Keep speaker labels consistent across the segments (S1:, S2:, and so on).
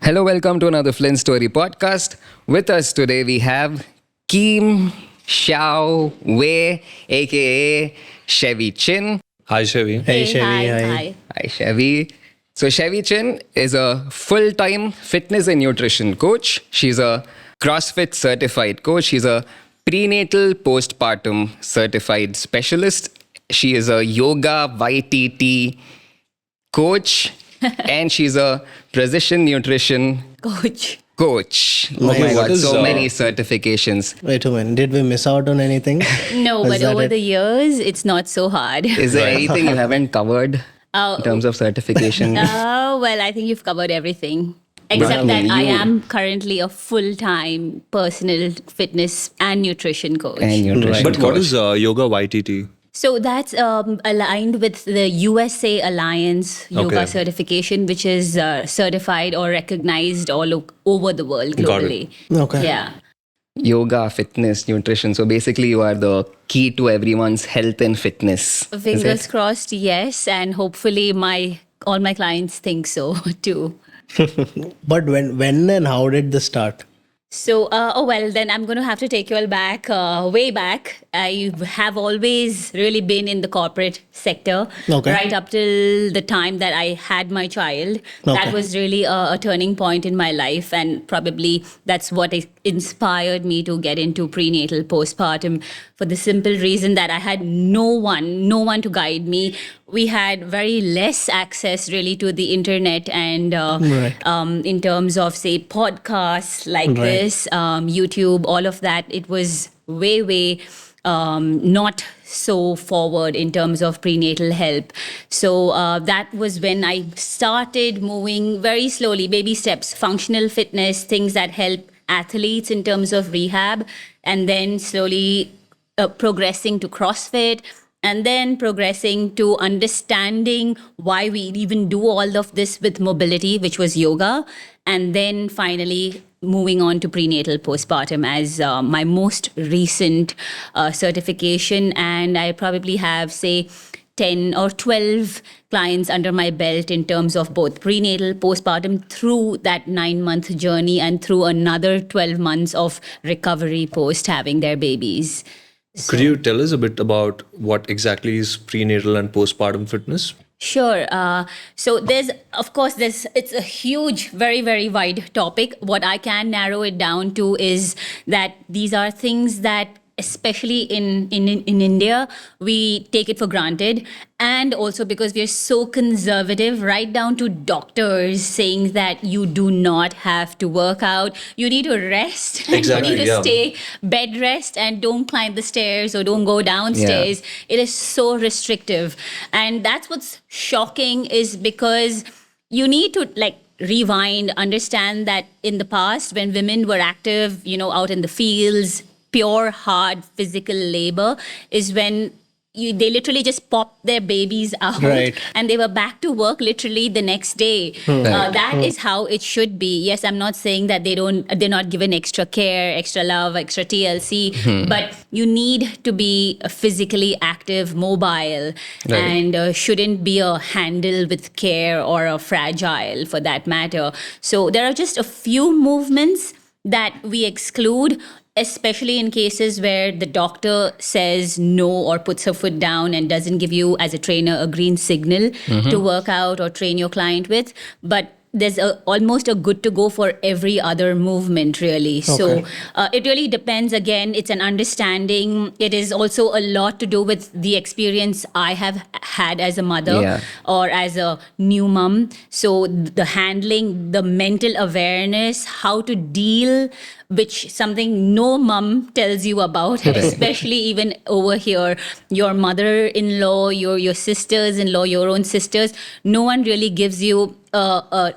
S1: Hello, welcome to another Flintstory podcast. With us today we have Kim Xiao Wei, aka Shevvy Chin.
S2: Hi, Shevvy.
S3: Hey,
S4: Shevvy,
S3: hi,
S4: hi.
S3: hi.
S1: Hi, Shevvy. So, Shevvy Chin is a full-time fitness and nutrition coach. She's a CrossFit certified coach. She's a prenatal postpartum certified specialist. She is a yoga YTT coach and she's a precision nutrition
S3: Coach.
S1: coach. Oh
S2: Okay,
S1: my
S2: what
S1: god,
S2: is,
S1: so many certifications.
S4: Wait a minute. Did we miss out on anything?
S3: No,
S4: Is
S3: but
S4: that
S3: over
S4: it?
S3: the years, it's not so hard.
S1: Is there anything you haven't covered in terms of certification?
S3: Well, I think you've covered everything. Except
S1: Well,
S3: that I
S1: you-
S3: am currently a full-time personal fitness and nutrition coach.
S1: and nutrition
S2: But what
S1: coach.
S2: is yoga YTT?
S3: So that's aligned with the USA Alliance Yoga
S2: Okay.
S3: certification, which is certified or recognized all over the world
S2: Got it.
S3: globally.
S4: Okay.
S3: Yeah.
S1: Yoga, fitness, nutrition. So basically, you are the key to everyone's health and fitness. is
S3: Fingers
S1: it?
S3: crossed, yes, and hopefully all my clients think so too.
S4: But when and how did this start?
S3: So, then I'm going to have to take you all back, way back. I have always really been in the corporate sector,
S4: Okay.
S3: right up till the time that I had my child.
S4: Okay.
S3: That was really a turning point in my life, and probably that's what inspired me to get into prenatal postpartum, for the simple reason that I had no one to guide me. We had very less access really to the internet and
S4: Right.
S3: in terms of say podcasts like
S4: Right.
S3: this, YouTube, all of that, it was way not so forward in terms of prenatal help. So that was when I started moving very slowly, baby steps, functional fitness, things that help athletes in terms of rehab, and then slowly progressing to CrossFit, and then progressing to understanding why we even do all of this with mobility, which was yoga, and then finally moving on to prenatal postpartum as my most recent certification. And I probably have, say, 10 or 12 clients under my belt in terms of both prenatal, postpartum, through that 9-month journey and through another 12 months of recovery post having their babies.
S2: Could you tell us a bit about what exactly is prenatal and postpartum fitness?
S3: Sure. So it's a huge, very, very wide topic. What I can narrow it down to is that these are things that, especially in India, we take it for granted. And also because we are so conservative, right down to doctors saying that you do not have to work out. You need to rest.
S2: Exactly,
S3: You need to
S2: yeah.
S3: stay bed rest and don't climb the stairs or don't go downstairs. It is so restrictive. And that's what's shocking, is because you need to rewind, understand that in the past when women were active, out in the fields, pure hard physical labor is when they literally just popped their babies out,
S4: Right.
S3: and they were back to work literally the next day. That is how it should be. Yes, I'm not saying that they're not given extra care, extra love, extra TLC, but you need to be physically active, mobile, and shouldn't be a handle with care or a fragile for that matter. So there are just a few movements that we exclude, especially in cases where the doctor says no or puts her foot down and doesn't give you, as a trainer, a green signal to work out or train your client with. But there's almost a good to go for every other movement, really. So it really depends. Again, it's an understanding. It is also a lot to do with the experience I have had as a mother or as a new mom. So the handling, the mental awareness, how to deal, which something no mom tells you about, especially even over here, your mother-in-law, your sisters-in-law, your own sisters, no one really gives you a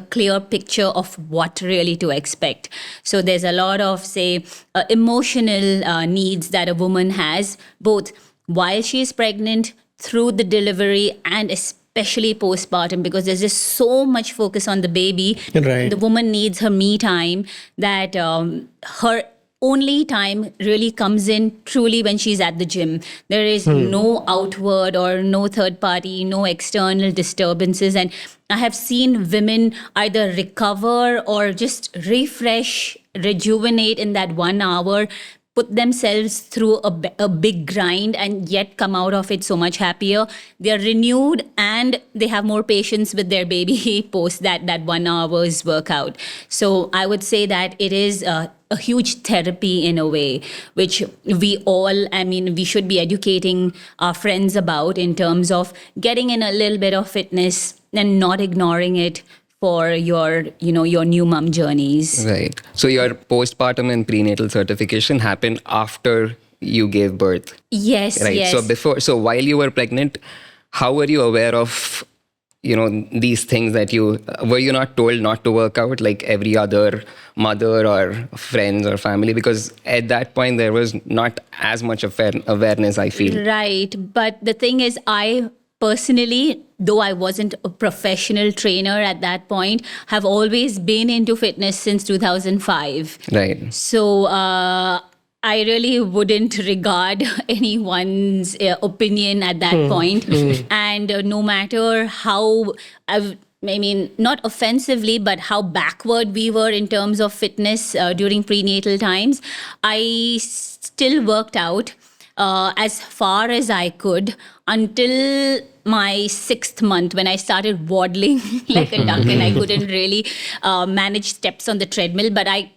S3: clear picture of what really to expect. So there's a lot of, say, emotional needs that a woman has, both while she is pregnant, through the delivery, and especially postpartum, because there's just so much focus on the baby.
S4: Right.
S3: The woman needs her me time, that her only time really comes in truly when she's at the gym. There is no outward or no third party, no external disturbances. And I have seen women either recover or just refresh, rejuvenate in that 1 hour, put themselves through a big grind and yet come out of it so much happier. They're renewed and they have more patience with their baby post that 1 hour's workout. So I would say that it is a huge therapy in a way, which we should be educating our friends about in terms of getting in a little bit of fitness and not ignoring it for your new mom journeys.
S1: Right. So your postpartum and prenatal certification happened after you gave birth.
S3: Yes,
S1: Right.
S3: yes.
S1: So while you were pregnant, how were you aware of, these things were you not told not to work out like every other mother or friends or family? Because at that point there was not as much awareness, I feel.
S3: Right. But the thing is, I personally, though I wasn't a professional trainer at that point, have always been into fitness since 2005.
S1: Right.
S3: So I really wouldn't regard anyone's opinion at that point. And no matter how, not offensively, but how backward we were in terms of fitness during prenatal times, I still worked out as far as I could until my 6th month, when I started waddling like a duck and I couldn't really manage steps on the treadmill, but I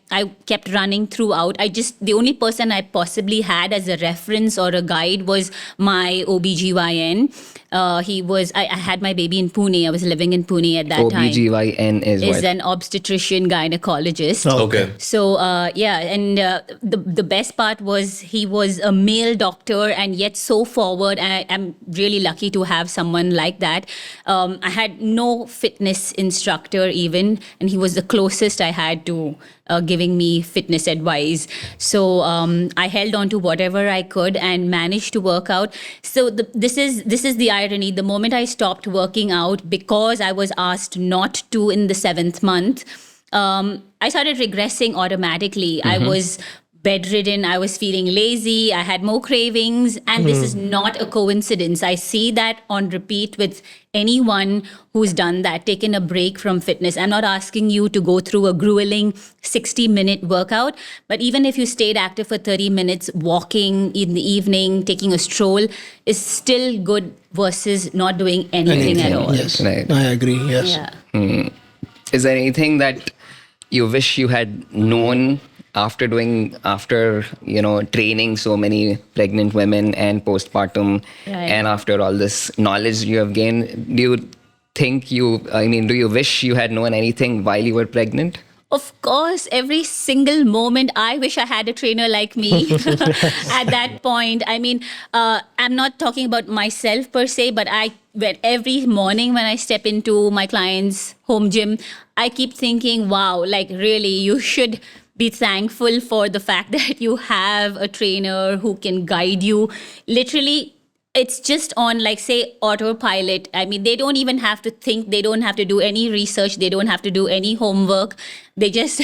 S3: kept running throughout. The only person I possibly had as a reference or a guide was my OBGYN. I had my baby in Pune. I was living in Pune at that time.
S1: OBGYN is what?
S3: An obstetrician gynecologist.
S4: Oh,
S2: Okay.
S3: So, and the best part was he was a male doctor and yet so forward. I'm really lucky to have someone like that. I had no fitness instructor even, and he was the closest I had to giving me fitness advice. So I held on to whatever I could and managed to work out. So this is the irony. The moment I stopped working out because I was asked not to in the 7th month, I started regressing automatically. I was bedridden, I was feeling lazy, I had more cravings, and this is not a coincidence. I see that on repeat with anyone who's done that, taken a break from fitness. I'm not asking you to go through a grueling 60-minute workout, but even if you stayed active for 30 minutes, walking in the evening, taking a stroll is still good versus not doing anything at all.
S4: Yes,
S1: Right.
S4: I agree. Yes.
S3: Yeah.
S1: Is there anything that you wish you had known after training so many pregnant women and postpartum,
S3: Right.
S1: and after all this knowledge you have gained? Do you wish you had known anything while you were pregnant?
S3: Of course, every single moment, I wish I had a trainer like me at that point. I'm not talking about myself per se, but every morning when I step into my client's home gym, I keep thinking, wow, like really, you should be thankful for the fact that you have a trainer who can guide you. Literally, it's just on, like, say, autopilot. They don't even have to think. They don't have to do any research. They don't have to do any homework. They just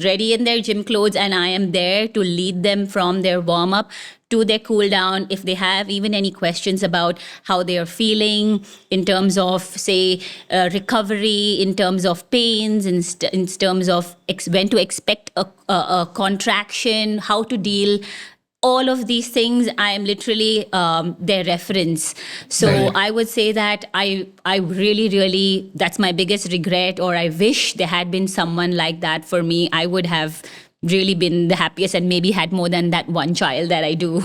S3: ready in their gym clothes, and I am there to lead them from their warm up to their cool down. If they have even any questions about how they are feeling in terms of, say, recovery, in terms of pains, in terms of when to expect a contraction, how to deal. All of these things, I am literally their reference. So
S1: Right.
S3: I would say that I really, really, that's my biggest regret, or I wish there had been someone like that for me. I would have really been the happiest and maybe had more than that one child that I do.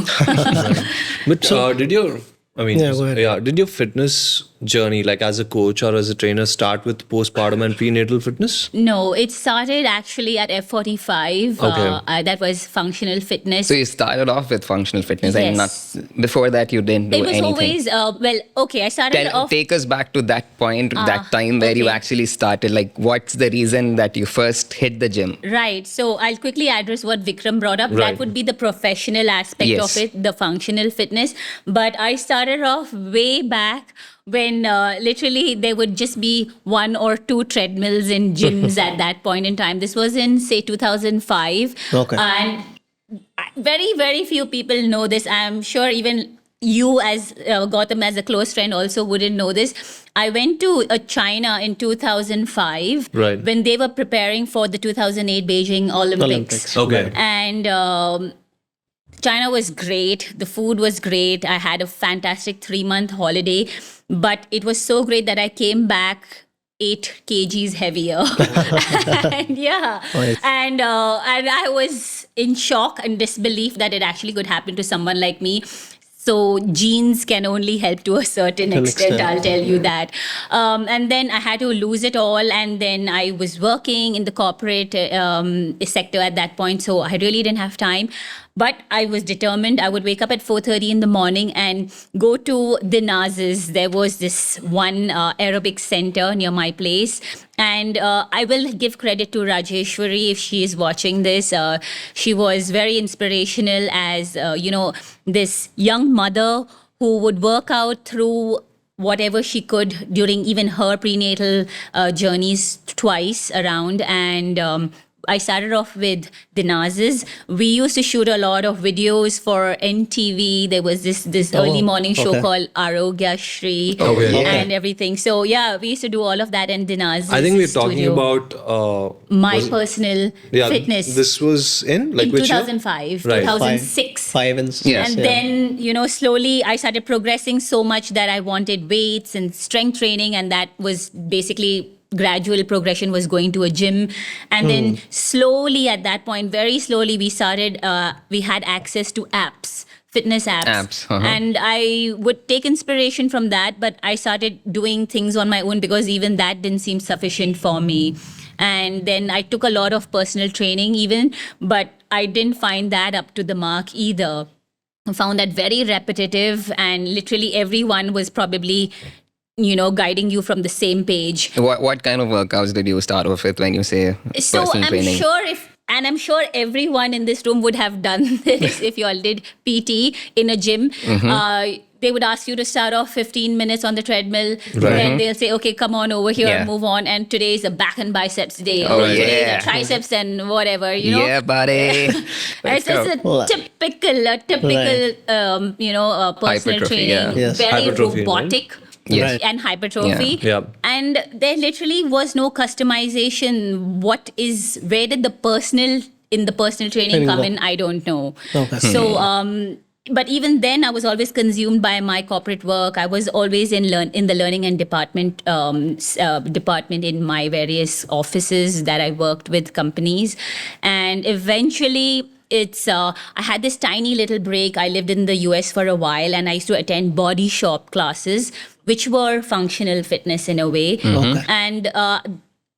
S2: But did your
S4: go ahead.
S2: did your fitness journey, like as a coach or as a trainer, start with postpartum and prenatal fitness?
S3: No, it started actually at F45.
S2: Okay.
S3: That was functional fitness.
S1: So you started off with functional fitness, and
S3: Yes.
S1: not before that you didn't do
S3: It was
S1: anything.
S3: always, I started off.
S1: Take us back to that point, that time where you
S3: okay.
S1: actually started. Like, what's the reason that you first hit the gym?
S3: Right. So I'll quickly address what Vikram brought up.
S2: Right.
S3: That would be the professional aspect
S1: Yes.
S3: of it, the functional fitness. But I started started off way back when literally there would just be 1 or 2 treadmills in gyms at that point in time. This was in, say, 2005.
S4: Okay.
S3: And very, very few people know this. I'm sure even you as Gautam as a close friend also wouldn't know this. I went to China in 2005
S2: Right.
S3: when they were preparing for the 2008 Beijing Olympics.
S2: Okay.
S3: And China was great. The food was great. I had a fantastic 3-month holiday, but it was so great that I came back 8 kgs heavier. And yeah.
S4: Nice.
S3: And I was in shock and disbelief that it actually could happen to someone like me. So genes can only help to a certain extent, I'll tell you that. And then I had to lose it all. And then I was working in the corporate sector at that point. So I really didn't have time. But I was determined. I would wake up at 4:30 in the morning and go to the Nazis. There was this one aerobic center near my place. And I will give credit to Rajeshwari if she is watching this. She was very inspirational as, this young mother who would work out through whatever she could during even her prenatal journeys twice around. And I started off with the Nazis. We used to shoot a lot of videos for NTV. There was this early morning show called Arogya Shri and everything. So yeah, we used to do all of that in the Nazis.
S2: I think we're talking
S3: studio.
S2: about
S3: My personal fitness.
S2: This was in
S3: in
S2: which year?
S3: 2005,
S2: Right.
S3: 2006.
S4: 5 and 6.
S1: Yes.
S3: And then, slowly I started progressing so much that I wanted weights and strength training. And that was basically gradual progression was going to a gym. And then slowly at that point, very slowly, we had access to apps, fitness apps. And I would take inspiration from that, but I started doing things on my own because even that didn't seem sufficient for me. And then I took a lot of personal training even, but I didn't find that up to the mark either. I found that very repetitive, and literally everyone was probably guiding you from the same page.
S1: What kind of workouts did you start off with when you say
S3: So
S1: personal training?
S3: I'm sure everyone in this room would have done this if you all did PT in a gym. They would ask you to start off 15 minutes on the treadmill. Then they'll say, okay, come on over here, move on. And today is a back and biceps day.
S1: Oh,
S3: Today
S1: yeah.
S3: is a triceps and whatever,
S1: Yeah, buddy.
S3: It's just a typical, personal
S1: Hypertrophy,
S3: training.
S1: yeah.
S4: Yes.
S3: Very
S2: Hypertrophy,
S3: robotic.
S1: Yes.
S4: Right.
S3: And hypertrophy.
S2: Yeah.
S3: And there literally was no customization. Where did the personal training come in? I don't know.
S4: Okay.
S3: So, but even then, I was always consumed by my corporate work. I was always in the learning and department in my various offices that I worked with companies, and eventually. I had this tiny little break. I lived in the US for a while, and I used to attend body shop classes, which were functional fitness in a way.
S4: Okay.
S3: And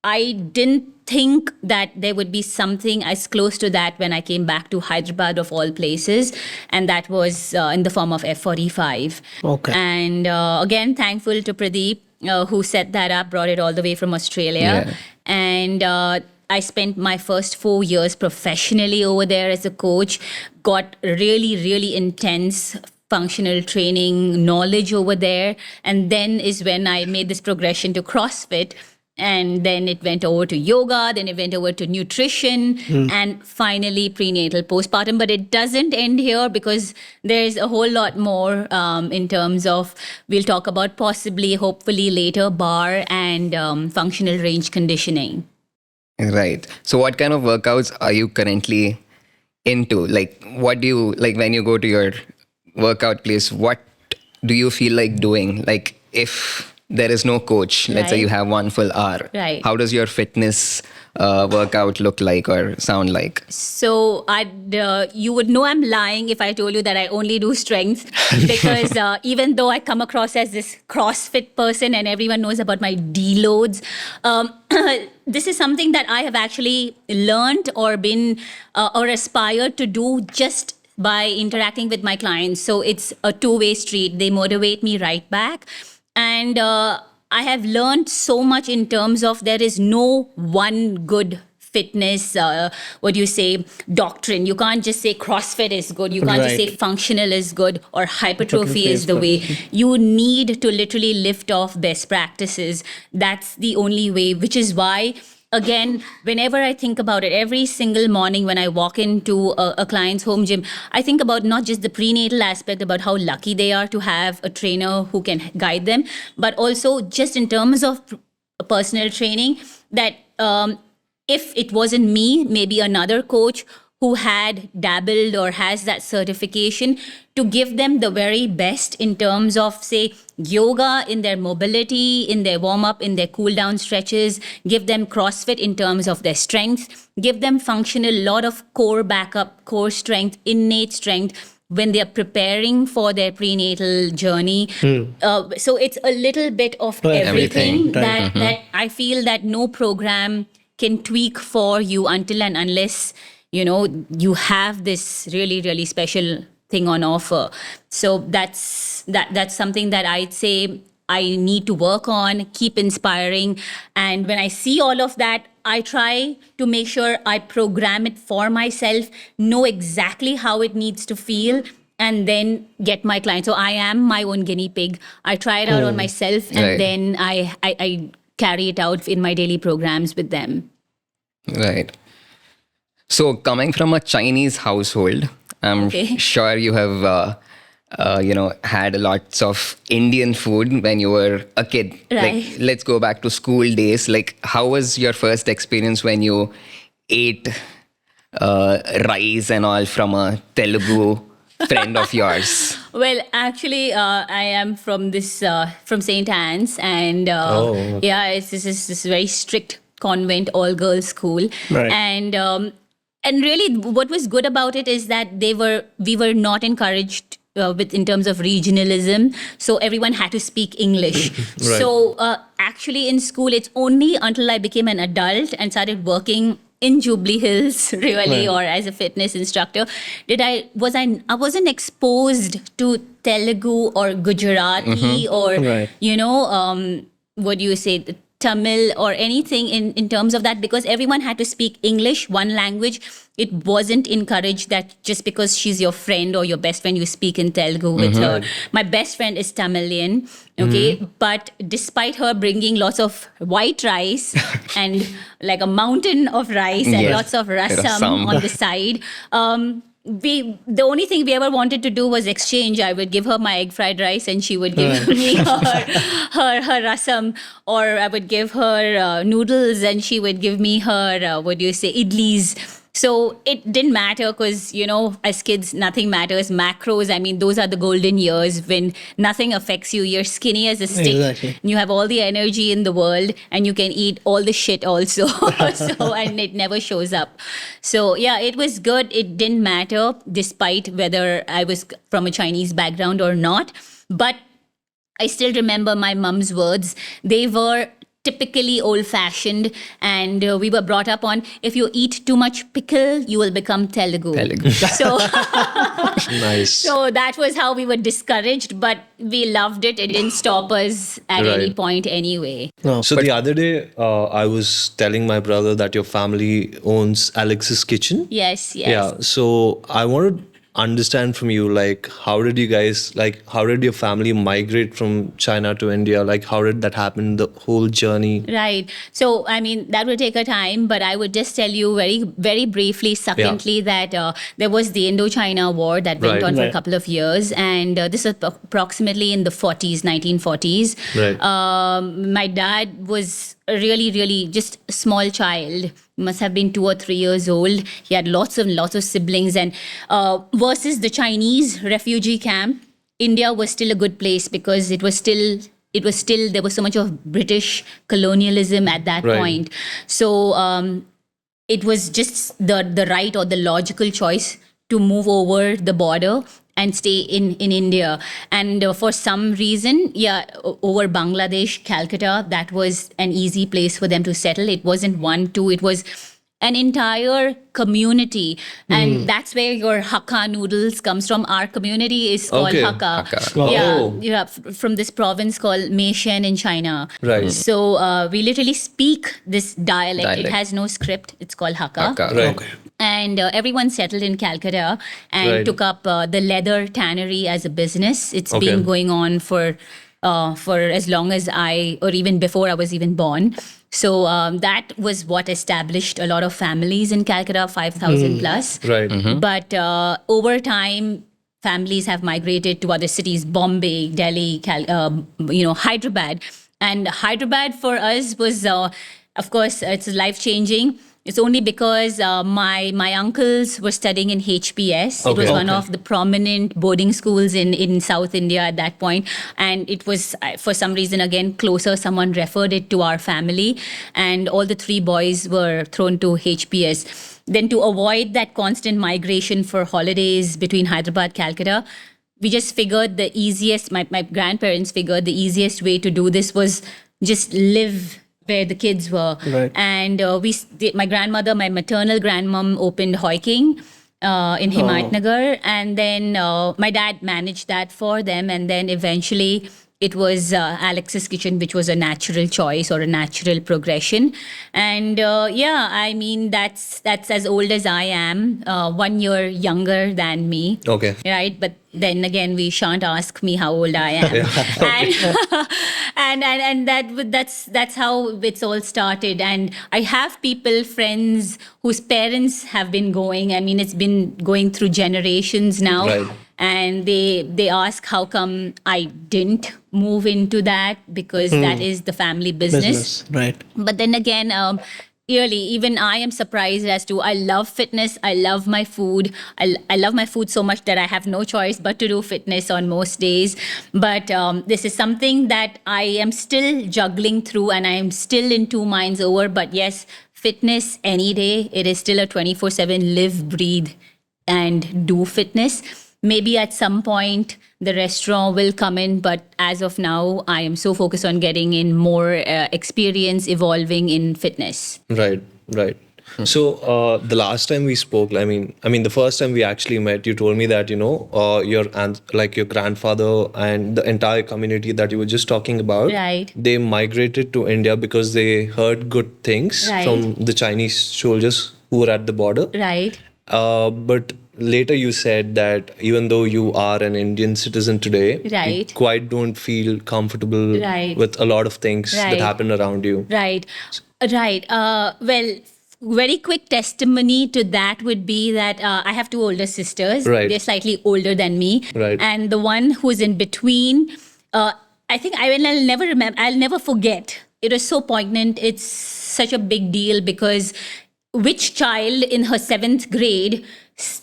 S3: I didn't think that there would be something as close to that when I came back to Hyderabad of all places. And that was in the form of F45.
S4: Okay.
S3: And again, thankful to Pradeep, who set that up, brought it all the way from Australia.
S1: Yeah.
S3: And I spent my first 4 years professionally over there as a coach, got really, really intense functional training knowledge over there. And then is when I made this progression to CrossFit. And then it went over to yoga, then it went over to nutrition, and finally prenatal postpartum. But it doesn't end here because there's a whole lot more in terms of, we'll talk about possibly, hopefully later, bar and functional range conditioning.
S1: Right. So what kind of workouts are you currently into? Like, what do you, like when you go to your workout place, what do you feel like doing? Like, if there is no coach, let's say
S3: Right.
S1: you have 1 full hour,
S3: Right.
S1: how does your fitness workout look like or sound like?
S3: So you would know I'm lying if I told you that I only do strength because even though I come across as this CrossFit person and everyone knows about my deloads, this is something that I have actually learned or been or aspired to do just by interacting with my clients. So it's a two-way street. They motivate me right back. And I have learned so much in terms of there is no one good fitness, doctrine. You can't just say CrossFit is good. You can't just say functional is good or hypertrophy is the way. You need to literally lift off best practices. That's the only way, which is why, again, whenever I think about it, every single morning when I walk into a client's home gym, I think about not just the prenatal aspect, about how lucky they are to have a trainer who can guide them, but also just in terms of personal training, that if it wasn't me, maybe another coach who had dabbled or has that certification, to give them the very best in terms of, say, yoga in their mobility, in their warm-up, in their cool-down stretches, give them CrossFit in terms of their strength, give them functional, lot of core backup, core strength, innate strength when they're preparing for their prenatal journey. So it's a little bit of everything that I feel that no program can tweak for you until and unless you have this really, really special thing on offer. So that's something that I'd say I need to work on, keep inspiring. And when I see all of that, I try to make sure I program it for myself, know exactly how it needs to feel, and then get my clients. So I am my own guinea pig. I try it out on myself, and then I carry it out in my daily programs with them.
S1: Right. So coming from a Chinese household, I'm sure you have, had lots of Indian food when you were a kid.
S3: Right.
S1: Like, let's go back to school days. Like, how was your first experience when you ate rice and all from a Telugu friend of yours?
S3: Well, actually, I am from from St. Anne's, and this is this very strict convent all-girls school, and really, what was good about it is that we were not encouraged in terms of regionalism, so everyone had to speak English. So actually, in school, it's only until I became an adult and started working in Jubilee Hills, really, or as a fitness instructor, I wasn't exposed to Telugu or Gujarati or what do you say, Tamil or anything in terms of that, because everyone had to speak English, one language. It wasn't encouraged that just because she's your friend or your best friend, you speak in Telugu with her. My best friend is Tamilian, but despite her bringing lots of white rice and like a mountain of rice and lots of rasam on the side, the only thing we ever wanted to do was exchange. I would give her my egg fried rice and she would give me her rasam, or I would give her noodles and she would give me her idlis. So it didn't matter because, as kids, nothing matters. Macros, I mean, those are the golden years when nothing affects you. You're skinny as a stick.
S4: Exactly.
S3: You have all the energy in the world and you can eat all the shit also. And it never shows up. So, yeah, it was good. It didn't matter despite whether I was from a Chinese background or not. But I still remember my mom's words. They were typically old-fashioned, and we were brought up on, if you eat too much pickle, you will become Telugu. So,
S2: Nice.
S3: So that was how we were discouraged, but we loved it. It didn't stop us at any point anyway.
S2: So the other day, I was telling my brother that your family owns Alex's Kitchen.
S3: Yes.
S2: Yeah. So I wanted to understand from you, like, how did your family migrate from China to India? Like, how did that happen, the whole journey?
S3: Right. So, I mean, that will take a time, but I would just tell you very, very briefly, succinctly, that there was the Indochina War that went on for a couple of years. And this is approximately in the 1940s.
S2: Right.
S3: My dad was a really, really just a small child. He must have been 2 or 3 years old. He had lots of siblings. And versus the Chinese refugee camp, India was still a good place because there was so much of British colonialism at that point. So it was just the right or the logical choice to move over the border and stay in India. And for some reason, over Bangladesh, Calcutta, that was an easy place for them to settle. It wasn't 1, 2, it was an entire community, and that's where your Hakka noodles comes from. Our community is called
S2: Okay.
S3: Hakka.
S1: Hakka.
S3: Yeah,
S2: Oh.
S3: yeah, from this province called Meishan in China.
S2: Right.
S3: So we literally speak this dialect. It
S1: Dialect.
S3: has no script. It's called Hakka.
S1: Hakka.
S2: Right.
S3: And everyone settled in Calcutta and
S2: Right.
S3: took up the leather tannery as a business. It's
S2: Okay.
S3: been going on for as long as or even before I was even born. So that was what established a lot of families in Calcutta, 5,000 plus.
S2: Right.
S3: But over time, families have migrated to other cities, Bombay, Delhi, Hyderabad. And Hyderabad for us was, of course, it's life-changing. It's only because my uncles were studying in HPS. It was
S2: Okay.
S3: one of the prominent boarding schools in South India at that point. And it was, for some reason, again, closer. Someone referred it to our family. And all the three boys were thrown to HPS. Then to avoid that constant migration for holidays between Hyderabad, Calcutta, we just figured the easiest, my grandparents figured the easiest way to do this was just live where the kids were.
S4: Right.
S3: And my grandmother, my maternal grandmom opened Hoi King in Himayatnagar. And then my dad managed that for them. And then eventually it was Alex's Kitchen, which was a natural choice or a natural progression. And I mean, that's as old as I am, 1 year younger than me.
S2: Okay.
S3: Right, but then again, we shan't ask me how old I am, and that's how it's all started. And I have friends whose parents have been going. I mean, it's been going through generations now,
S2: Right.
S3: and they ask how come I didn't move into that because that is the family business.
S4: Right.
S3: But then again, really, even I am surprised as to I love fitness. I love my food. I love my food so much that I have no choice but to do fitness on most days. But this is something that I am still juggling through and I am still in two minds over. But yes, fitness any day. It is still a 24/7 live, breathe, and do fitness. Maybe at some point the restaurant will come in, but as of now, I am so focused on getting in more experience, evolving in fitness.
S2: Right. So the last time we spoke, I mean, the first time we actually met, you told me that your your grandfather and the entire community that you were just talking about,
S3: Right.
S2: they migrated to India because they heard good things
S3: Right.
S2: from the Chinese soldiers who were at the border.
S3: Right.
S2: But later you said that even though you are an Indian citizen today, you
S3: Right.
S2: quite don't feel comfortable
S3: Right.
S2: with a lot of things that
S3: Right.
S2: happen around you.
S3: Right. Well, very quick testimony to that would be that I have two older sisters.
S2: Right.
S3: They're slightly older than me.
S2: Right.
S3: And the one who's in between, I think I'll never forget. It was so poignant. It's such a big deal because which child in her 7th grade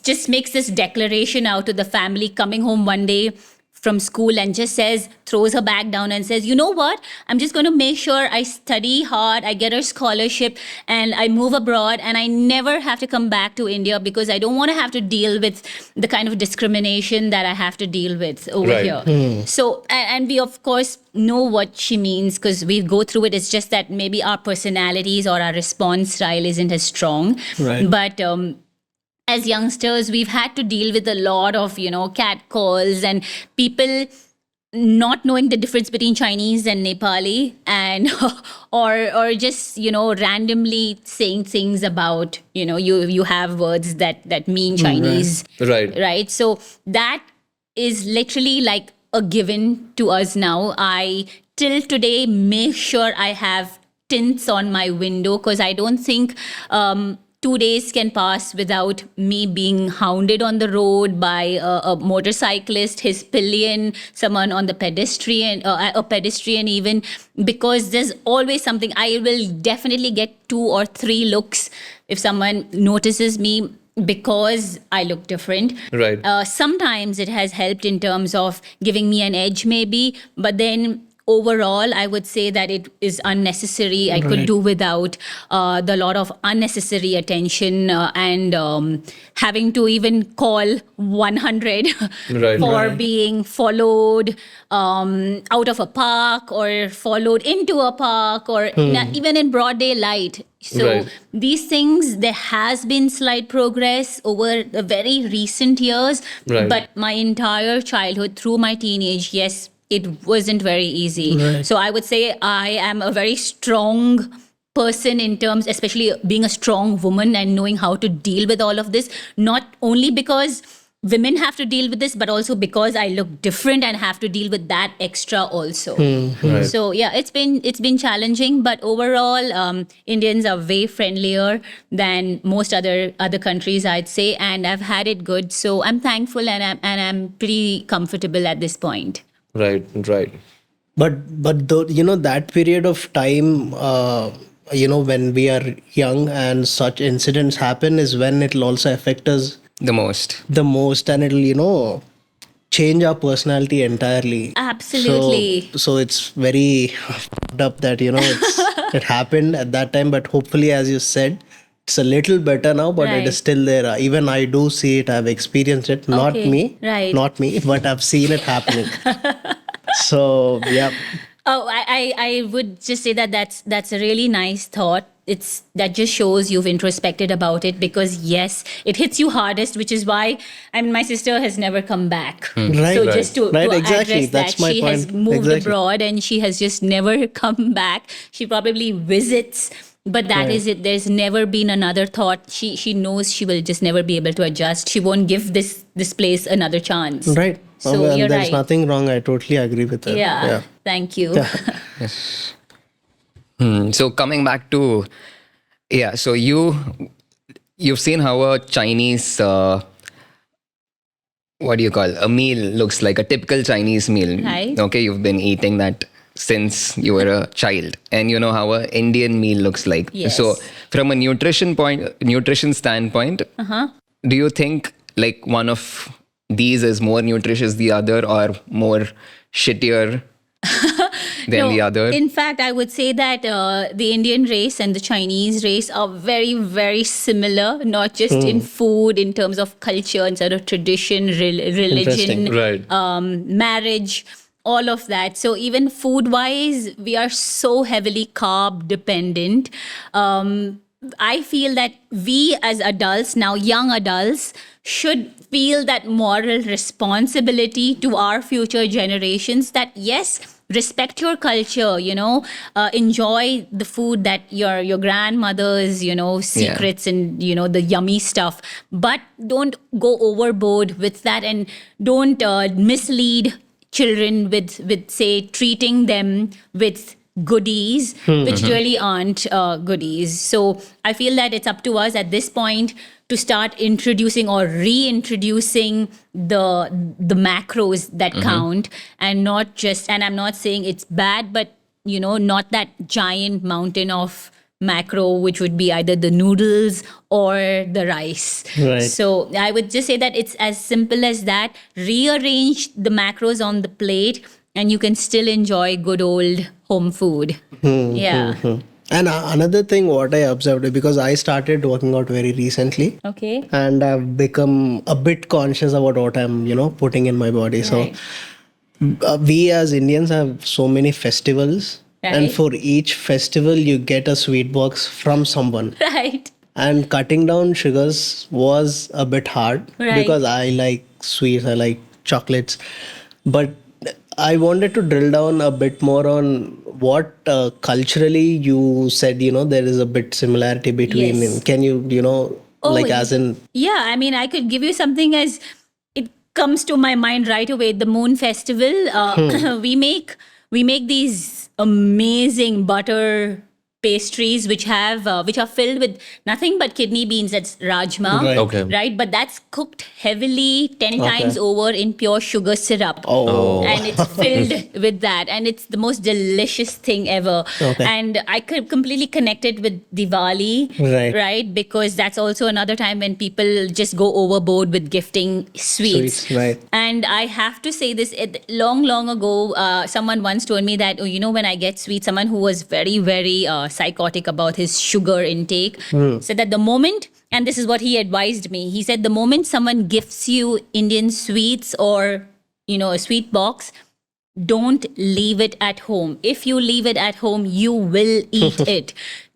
S3: just makes this declaration out to the family coming home one day from school and just throws her bag down and says, you know what? I'm just going to make sure I study hard, I get a scholarship, and I move abroad, and I never have to come back to India because I don't want to have to deal with the kind of discrimination that I have to deal with over
S2: Right.
S3: here. So, and we of course know what she means because we go through it. It's just that maybe our personalities or our response style isn't as strong.
S4: Right.
S3: But as youngsters, we've had to deal with a lot of, cat calls and people not knowing the difference between Chinese and Nepali, and or just randomly saying things about you have words that mean Chinese,
S2: Right.
S3: So that is literally like a given to us now. I till today make sure I have tints on my window because I don't think 2 days can pass without me being hounded on the road by a motorcyclist, his pillion, someone on the pedestrian, a pedestrian even, because there's always something. I will definitely get 2 or 3 looks if someone notices me because I look different.
S2: Right.
S3: Sometimes it has helped in terms of giving me an edge maybe, but then overall, I would say that it is unnecessary. I could do without the lot of unnecessary attention and having to even call 100
S2: Right.
S3: for being followed out of a park or followed into a park or even in broad daylight. So
S2: Right.
S3: these things, there has been slight progress over the very recent years,
S2: Right.
S3: but my entire childhood through my teenage, yes, it wasn't very easy.
S4: Right.
S3: So I would say I am a very strong person in terms, especially being a strong woman and knowing how to deal with all of this, not only because women have to deal with this, but also because I look different and have to deal with that extra also.
S2: Right.
S3: So yeah, it's been challenging, but overall, Indians are way friendlier than most other countries, I'd say, and I've had it good. So I'm thankful and I'm pretty comfortable at this point.
S2: Right.
S4: But though, that period of time, when we are young and such incidents happen is when it'll also affect us
S1: The most.
S4: the most, and it'll change our personality entirely.
S3: Absolutely.
S4: So it's very fucked up that it happened at that time, but hopefully, as you said, it's a little better now, but it is
S3: Right.
S4: still there. Even I do see it, I've experienced it. Not
S3: Okay,
S4: me,
S3: right.
S4: not me, but I've seen it happening. So yeah.
S3: Oh, I would just say that that's a really nice thought. It's that just shows you've introspected about it, because yes, it hits you hardest, which is why my sister has never come back.
S4: Right.
S3: So
S4: Right.
S3: just to
S4: Exactly.
S3: address
S4: That's
S3: that,
S4: my
S3: she has
S4: point.
S3: moved
S4: Exactly.
S3: abroad and she has just never come back. She probably visits, but that is it. There's never been another thought. She knows she will just never be able to adjust. She won't give this place another chance.
S4: Right.
S3: So
S4: And
S3: you're
S4: there's
S3: right.
S4: nothing wrong. I totally agree with that.
S3: Yeah. Thank you.
S1: So coming back to, so you've seen how a Chinese, what do you call, a meal looks like, a typical Chinese meal.
S3: Right.
S1: Okay, you've been eating that since you were a child, and you know how a Indian meal looks like.
S3: Yes.
S1: So from a nutrition standpoint, do you think like one of these is more nutritious the other, or more shittier than the other?
S3: In fact, I would say that the Indian race and the Chinese race are very, very similar, not just in food, in terms of culture, in sort of tradition, religion,
S4: Interesting.
S2: Right.
S3: marriage, all of that. So even food-wise, we are so heavily carb dependent. I feel that we as adults, now young adults, should feel that moral responsibility to our future generations that yes, respect your culture, enjoy the food that your grandmother's, secrets and, the yummy stuff, but don't go overboard with that, and don't mislead children with say treating them with goodies which really aren't goodies. So I feel that it's up to us at this point to start introducing or reintroducing the macros that count, and not just, and I'm not saying it's bad, but not that giant mountain of macro which would be either the noodles or the rice.
S4: Right.
S3: So I would just say that it's as simple as that. Rearrange the macros on the plate and you can still enjoy good old home food. Yeah.
S4: And another thing what I observed, because I started working out very recently,
S3: Okay.
S4: and I've become a bit conscious about what I'm putting in my body.
S3: Right.
S4: So we as Indians have so many festivals, and
S3: Right.
S4: for each festival you get a sweet box from someone.
S3: Right.
S4: And cutting down sugars was a bit hard,
S3: Right.
S4: because I like sweets, I like chocolates. But I wanted to drill down a bit more on what culturally you said, there is a bit similarity between.
S3: Yes.
S4: Can you,
S3: Oh,
S4: as in.
S3: Yeah, I mean, I could give you something as it comes to my mind right away. The Moon Festival. We make these amazing butter pastries which are filled with nothing but kidney beans. That's rajma,
S4: Right.
S2: Okay.
S3: right? But that's cooked heavily 10 times over in pure sugar syrup.
S4: Oh.
S3: And it's filled with that, and it's the most delicious thing ever.
S4: Okay.
S3: And I could completely connect it with Diwali,
S4: Right.
S3: Because that's also another time when people just go overboard with gifting sweets.
S4: Right.
S3: And I have to say this, long ago, someone once told me that, when I get sweets, someone who was very, very psychotic about his sugar intake said that the moment, and this is what he advised me, he said the moment someone gifts you Indian sweets or, a sweet box, don't leave it at home. If you leave it at home, you will eat it.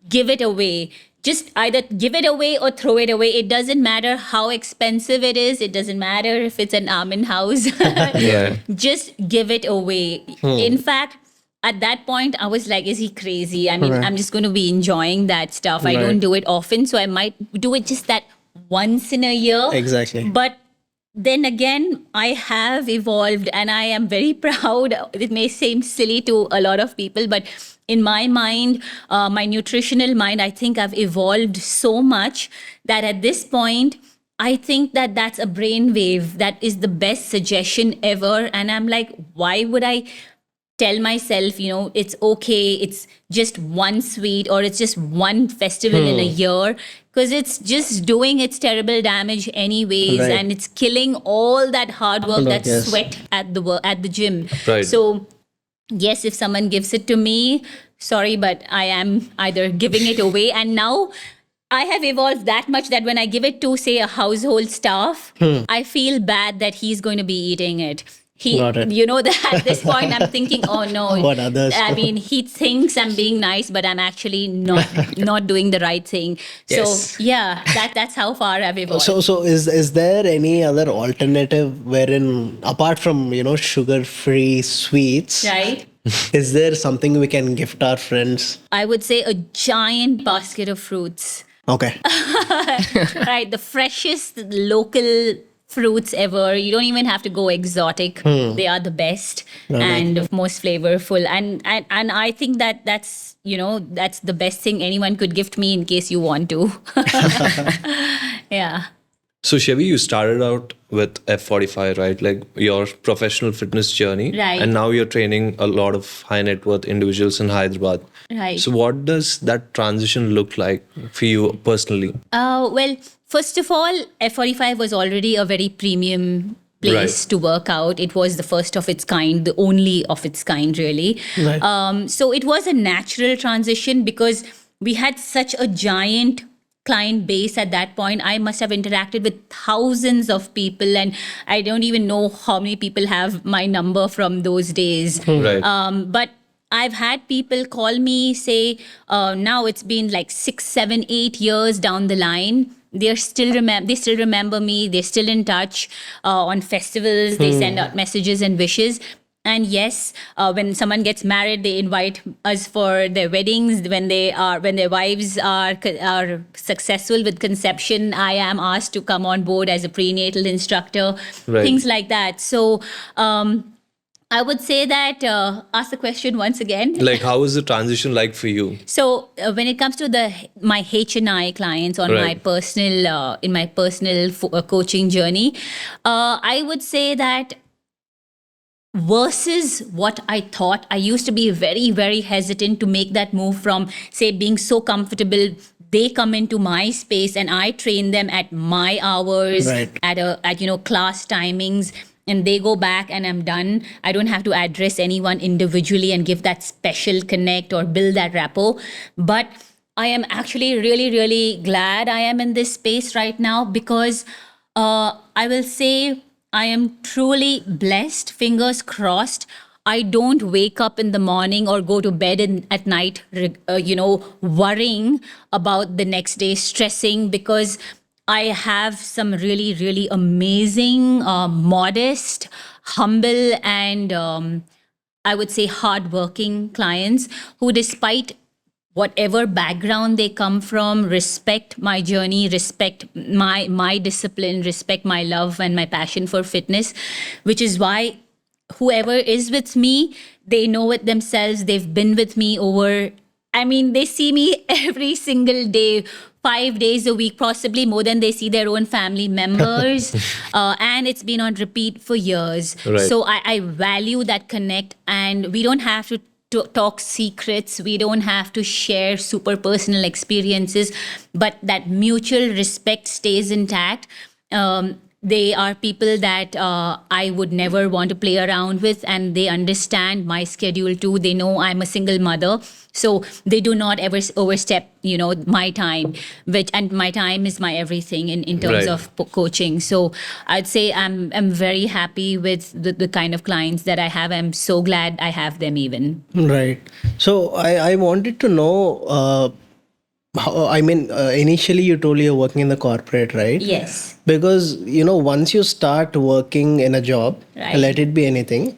S3: Give it away. Just either give it away or throw it away. It doesn't matter how expensive it is. It doesn't matter if it's an almond house.
S1: Yeah.
S3: Just give it away. In fact, at that point, I was like, is he crazy? I mean,
S4: Right.
S3: I'm just going to be enjoying that stuff. I
S4: Right.
S3: don't do it often, so I might do it just that once in a year.
S4: Exactly.
S3: But then again, I have evolved and I am very proud. It may seem silly to a lot of people, but in my mind, my nutritional mind, I think I've evolved so much that at this point, I think that that's a brainwave. That is the best suggestion ever. And I'm like, why would I tell myself, it's okay, it's just one sweet or it's just one festival in a year, because it's just doing its terrible damage anyways,
S4: Right.
S3: and it's killing all that hard work, that
S4: Yes.
S3: sweat at the gym.
S2: Right.
S3: So yes, if someone gives it to me, sorry, but I am either giving it away, and now I have evolved that much that when I give it to, say, a household staff, I feel bad that he's going to be eating it.
S4: Got it.
S3: That at this point I'm thinking, oh no,
S4: What others?
S3: I mean, he thinks I'm being nice, but I'm actually not doing the right thing.
S1: Yes.
S3: So yeah, that's how far I've evolved.
S4: So is there any other alternative wherein, apart from sugar-free sweets,
S3: Right?
S4: is there something we can gift our friends?
S3: I would say a giant basket of fruits.
S4: Okay.
S3: Right, the freshest local fruits ever. You don't even have to go exotic. They are the best and most flavorful. And I think that's that's the best thing anyone could gift me in case you want to. Yeah.
S2: So Shevvy, you started out with F45, right? Like your professional fitness journey.
S3: Right.
S2: And now you're training a lot of high net worth individuals in Hyderabad.
S3: Right.
S2: So what does that transition look like for you personally?
S3: Well, first of all, F45 was already a very premium place
S2: Right.
S3: to work out. It was the first of its kind, the only of its kind, really.
S4: Right.
S3: So it was a natural transition because we had such a giant client base at that point. I must have interacted with thousands of people, and I don't even know how many people have my number from those days.
S2: Right.
S3: But I've had people call me, say, now it's been like 6, 7, 8 years down the line. They still remember me. They're still in touch on festivals. They send out messages and wishes. And yes, when someone gets married, they invite us for their weddings. When their wives are successful with conception, I am asked to come on board as a prenatal instructor.
S2: Right.
S3: Things like that. So I would say that ask the question once again.
S2: Like, how is the transition like for you?
S3: So when it comes to my H&I clients on my
S2: Right.
S3: personal in my personal coaching journey, I would say that versus what I thought, I used to be very, very hesitant to make that move from, say, being so comfortable. They come into my space and I train them at my hours,
S4: Right.
S3: at class timings, and they go back and I'm done. I don't have to address anyone individually and give that special connect or build that rapport. But I am actually really, really glad I am in this space right now because I will say I am truly blessed, fingers crossed. I don't wake up in the morning or go to bed at night, worrying about the next day, stressing, because I have some really, really amazing, modest, humble, and I would say hardworking clients who, despite whatever background they come from, respect my journey, respect my discipline, respect my love and my passion for fitness, which is why whoever is with me, they know it themselves. They've been with me over I mean, they see me every single day, 5 days a week, possibly more than they see their own family members. And it's been on repeat for years.
S2: Right.
S3: So I value that connect, and we don't have to talk secrets. We don't have to share super personal experiences, but that mutual respect stays intact. They are people that I would never want to play around with, and they understand my schedule too. They know I'm a single mother, so they do not ever overstep, my time, and my time is my everything in terms
S2: Right.
S3: of coaching. So I'd say I'm very happy with the kind of clients that I have. I'm so glad I have them even.
S4: Right. So I wanted to know, initially you told you're working in the corporate, right?
S3: Yes.
S4: Because, once you start working in a job,
S3: Right.
S4: let it be anything,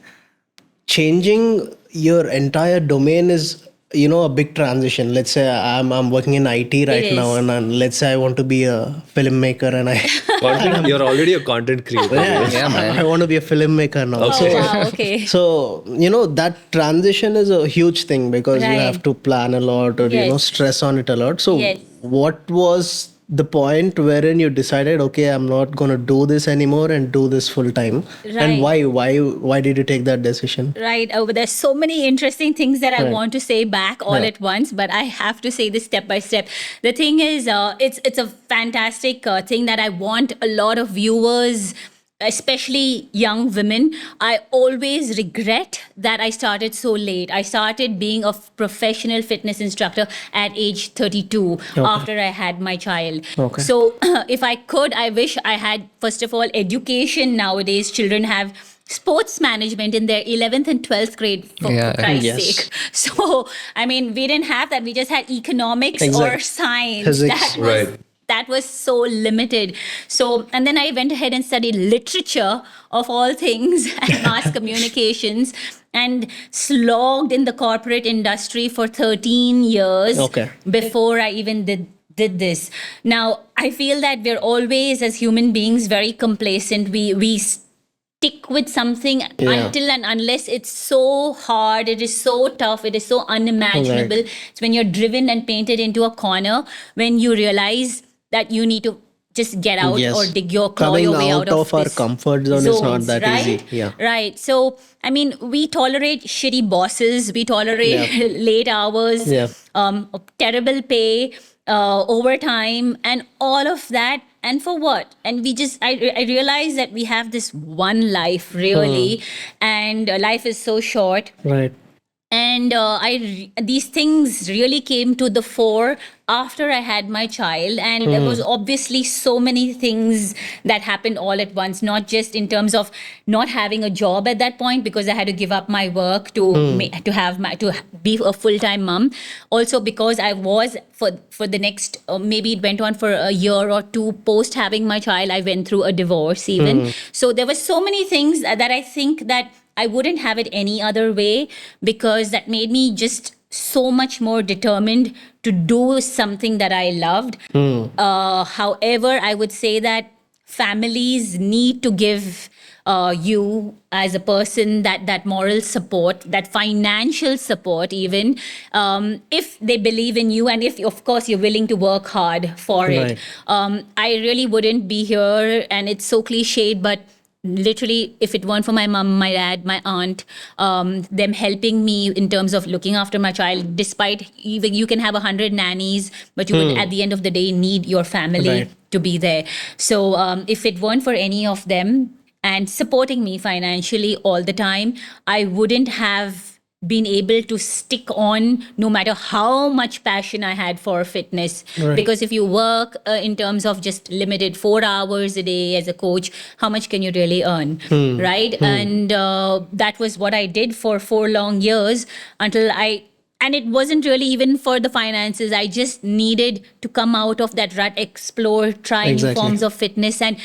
S4: changing your entire domain is, a big transition. Let's say I'm working in IT right
S3: It
S4: now,
S3: is.
S4: and let's say I want to be a filmmaker, and
S2: You're already a content creator.
S1: Yeah, man.
S4: I want to be a filmmaker now.
S2: Okay.
S3: Oh, wow. Okay.
S4: So, that transition is a huge thing because you
S3: Right.
S4: have to plan a lot or,
S3: Yes.
S4: stress on it a lot. So,
S3: Yes.
S4: what was the point wherein you decided, okay, I'm not going to do this anymore and do this full time?
S3: Right.
S4: And why did you take that decision?
S3: Right. But there's so many interesting things that I
S4: Right.
S3: want to say back all
S4: Yeah.
S3: at once, but I have to say this step by step. The thing is, it's a fantastic thing that I want a lot of viewers, especially young women. I always regret that I started so late. I started being a professional fitness instructor at age 32 after I had my child.
S4: Okay.
S3: So if I could, I wish I had, first of all, education. Nowadays, children have sports management in their 11th and 12th grade, for
S1: Yeah.
S3: Christ's
S4: Yes.
S3: sake. So, I mean, we didn't have that. We just had economics or
S4: Exact.
S3: science.
S4: Physics.
S2: Right.
S3: That was so limited. So, and then I went ahead and studied literature of all things and mass communications, and slogged in the corporate industry for 13 years
S4: Okay.
S3: before I even did this. Now, I feel that we're always, as human beings, very complacent. We stick with something until and unless it's so hard, it is so tough, it is so unimaginable. It's when you're driven and painted into a corner, when you realize that you need to just get out
S4: Yes.
S3: or claw
S4: Coming
S3: your way
S4: out
S3: out
S4: of our
S3: this
S4: comfort zone is not
S3: zones,
S4: that
S3: right?
S4: easy. Yeah.
S3: Right. So, I mean, we tolerate shitty bosses, we tolerate late hours,
S4: Yeah.
S3: terrible pay, overtime, and all of that. And for what? And I realize that we have this one life, really, and life is so short.
S4: Right.
S3: And these things really came to the fore after I had my child, and there was obviously so many things that happened all at once. Not just in terms of not having a job at that point, because I had to give up my work to be a full-time mom. Also because I was for the next maybe it went on for a year or two post having my child. I went through a divorce even. So there were so many things that I think that I wouldn't have it any other way, because that made me just so much more determined to do something that I loved. However, I would say that families need to give you as a person that moral support, that financial support even, if they believe in you, and if of course you're willing to work hard for it. I really wouldn't be here, and it's so cliched, but literally, if it weren't for my mom, my dad, my aunt, them helping me in terms of looking after my child, despite even you can have 100 nannies, but you would at the end of the day need your family to be there. So if it weren't for any of them and supporting me financially all the time, I wouldn't have been able to stick on no matter how much passion I had for fitness. Because if you work in terms of just limited 4 hours a day as a coach, how much can you really earn, right? And that was what I did for 4 long years until and it wasn't really even for the finances. I just needed to come out of that rut, explore, try new forms of fitness. And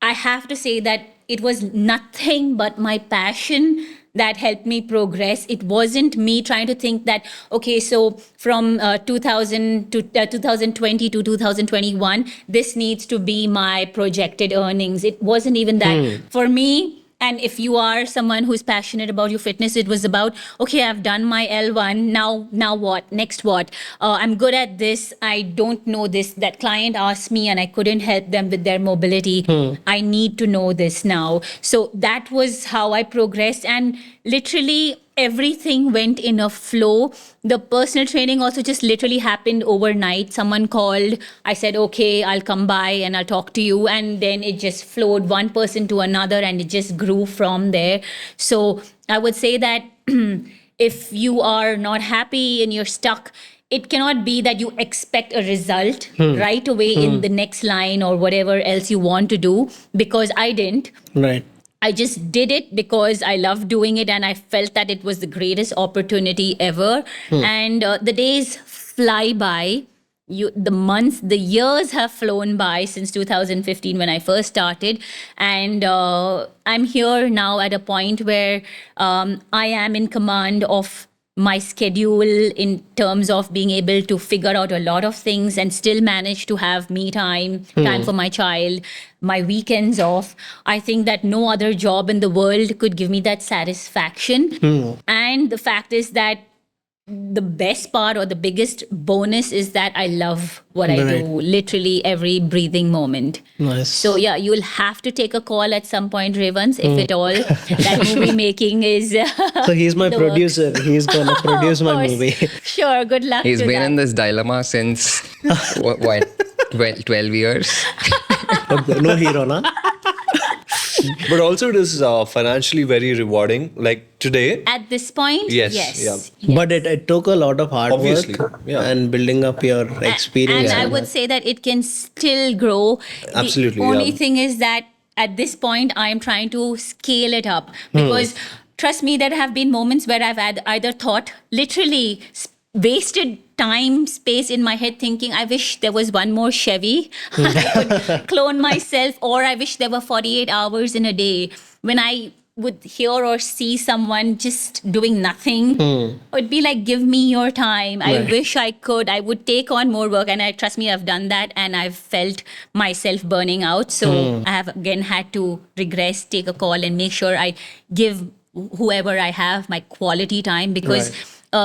S3: I have to say that it was nothing but my passion that helped me progress. It wasn't me trying to think that, okay, so from 2000 to 2020 to 2021, this needs to be my projected earnings. It wasn't even that. For me, And if you are someone who's passionate about your fitness, it was about, okay, I've done my L1. Now what? Next what? I'm good at this. I don't know this. That client asked me and I couldn't help them with their mobility. I need to know this now. So that was how I progressed. And literally everything went in a flow. The personal training also just literally happened overnight. Someone called. I said, okay, I'll come by and I'll talk to you. And then it just flowed one person to another and it just grew from there. So I would say that if you are not happy and you're stuck, it cannot be that you expect a result right away in the next line or whatever else you want to do, because I didn't.
S4: Right.
S3: I just did it because I loved doing it and I felt that it was the greatest opportunity ever. And the days fly by. The months, the years have flown by since 2015 when I first started. And I'm here now at a point where I am in command of my schedule in terms of being able to figure out a lot of things and still manage to have me time for my child, my weekends off. I think that no other job in the world could give me that satisfaction. And the fact is that the best part or the biggest bonus is that I love what I do, literally every breathing moment.
S4: Nice.
S3: So yeah, you'll have to take a call at some point, Revans, if at all. That movie making is...
S4: So he's my
S3: the
S4: producer. He's going to produce
S3: Of
S4: my
S3: course.
S4: movie.
S3: Sure, good luck
S1: He's
S3: to
S1: been
S3: that.
S1: in this dilemma since what 12 years.
S4: No hero, na?
S2: But also it is financially very rewarding. Like today,
S3: At this point,
S2: Yes,
S3: yes.
S4: But it took a lot of hard
S2: Obviously,
S4: work
S2: yeah.
S4: and building up your experience.
S3: And I would say that it can still grow.
S2: Absolutely,
S3: The only
S2: yeah.
S3: thing is that at this point, I am trying to scale it up because trust me, there have been moments where I've either thought, literally wasted time, space in my head thinking, I wish there was one more Chevy. I could clone myself, or I wish there were 48 hours in a day. When I would hear or see someone just doing nothing, it would be like, give me your time. I wish I could. I would take on more work. And trust me, I've done that and I've felt myself burning out. So I have again had to regress, take a call and make sure I give whoever I have my quality time, because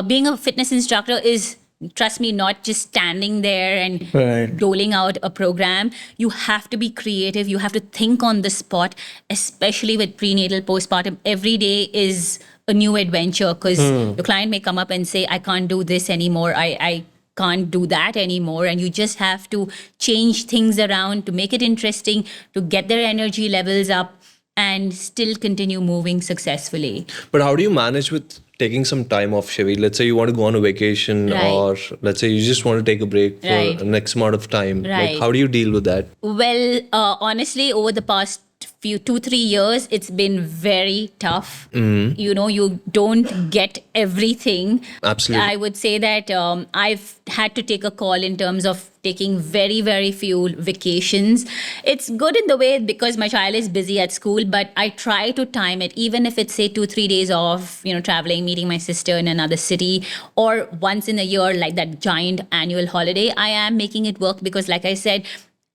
S3: being a fitness instructor is, trust me, not just standing there and doling out a program. You have to be creative. You have to think on the spot, especially with prenatal, postpartum. Every day is a new adventure because the client may come up and say, I can't do this anymore. I can't do that anymore. And you just have to change things around to make it interesting, to get their energy levels up and still continue moving successfully.
S2: but how do you manage with taking some time off, Chevy? Let's say you want to go on a vacation,
S3: Right.
S2: or let's say you just want to take a break for
S3: Right.
S2: an X amount of time.
S3: Right.
S2: Like, how do you deal with that?
S3: Well, honestly, over the past few 2-3 years, it's been very tough. You know, you don't get everything.
S2: Absolutely.
S3: I would say that I've had to take a call in terms of taking very, very few vacations. It's good in the way because my child is busy at school, but I try to time it, even if it's say 2-3 days off, you know, traveling, meeting my sister in another city, or once in a year, like that giant annual holiday. I am making it work because, like I said,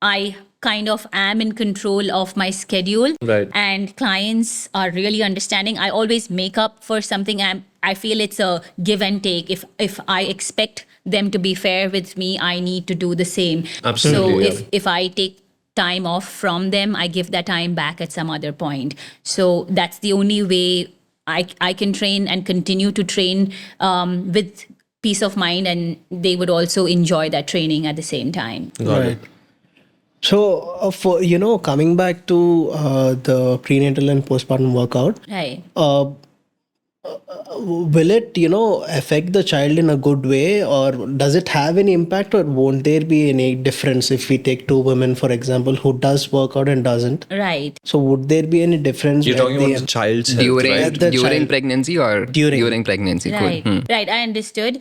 S3: I kind of am in control of my schedule.
S2: Right.
S3: And clients are really understanding. I always make up for something. I feel it's a give and take. If I expect them to be fair with me, I need to do the same.
S2: Absolutely,
S3: So if I take time off from them, I give that time back at some other point. So that's the only way I can train and continue to train with peace of mind, and they would also enjoy that training at the same time.
S2: Got it.
S4: So, for coming back to the prenatal and postpartum workout,
S3: Right.
S4: will it affect the child in a good way, or does it have any impact, or won't there be any difference if we take two women, for example, who does work out and doesn't?
S3: Right.
S4: So would there be any difference?
S2: You're
S4: where
S2: talking
S4: they-
S2: about the child's health,
S1: during
S2: right?
S4: The
S1: during
S4: child-
S1: pregnancy or
S4: During.
S1: pregnancy?
S3: Right.
S1: Cool.
S3: Right. I understood.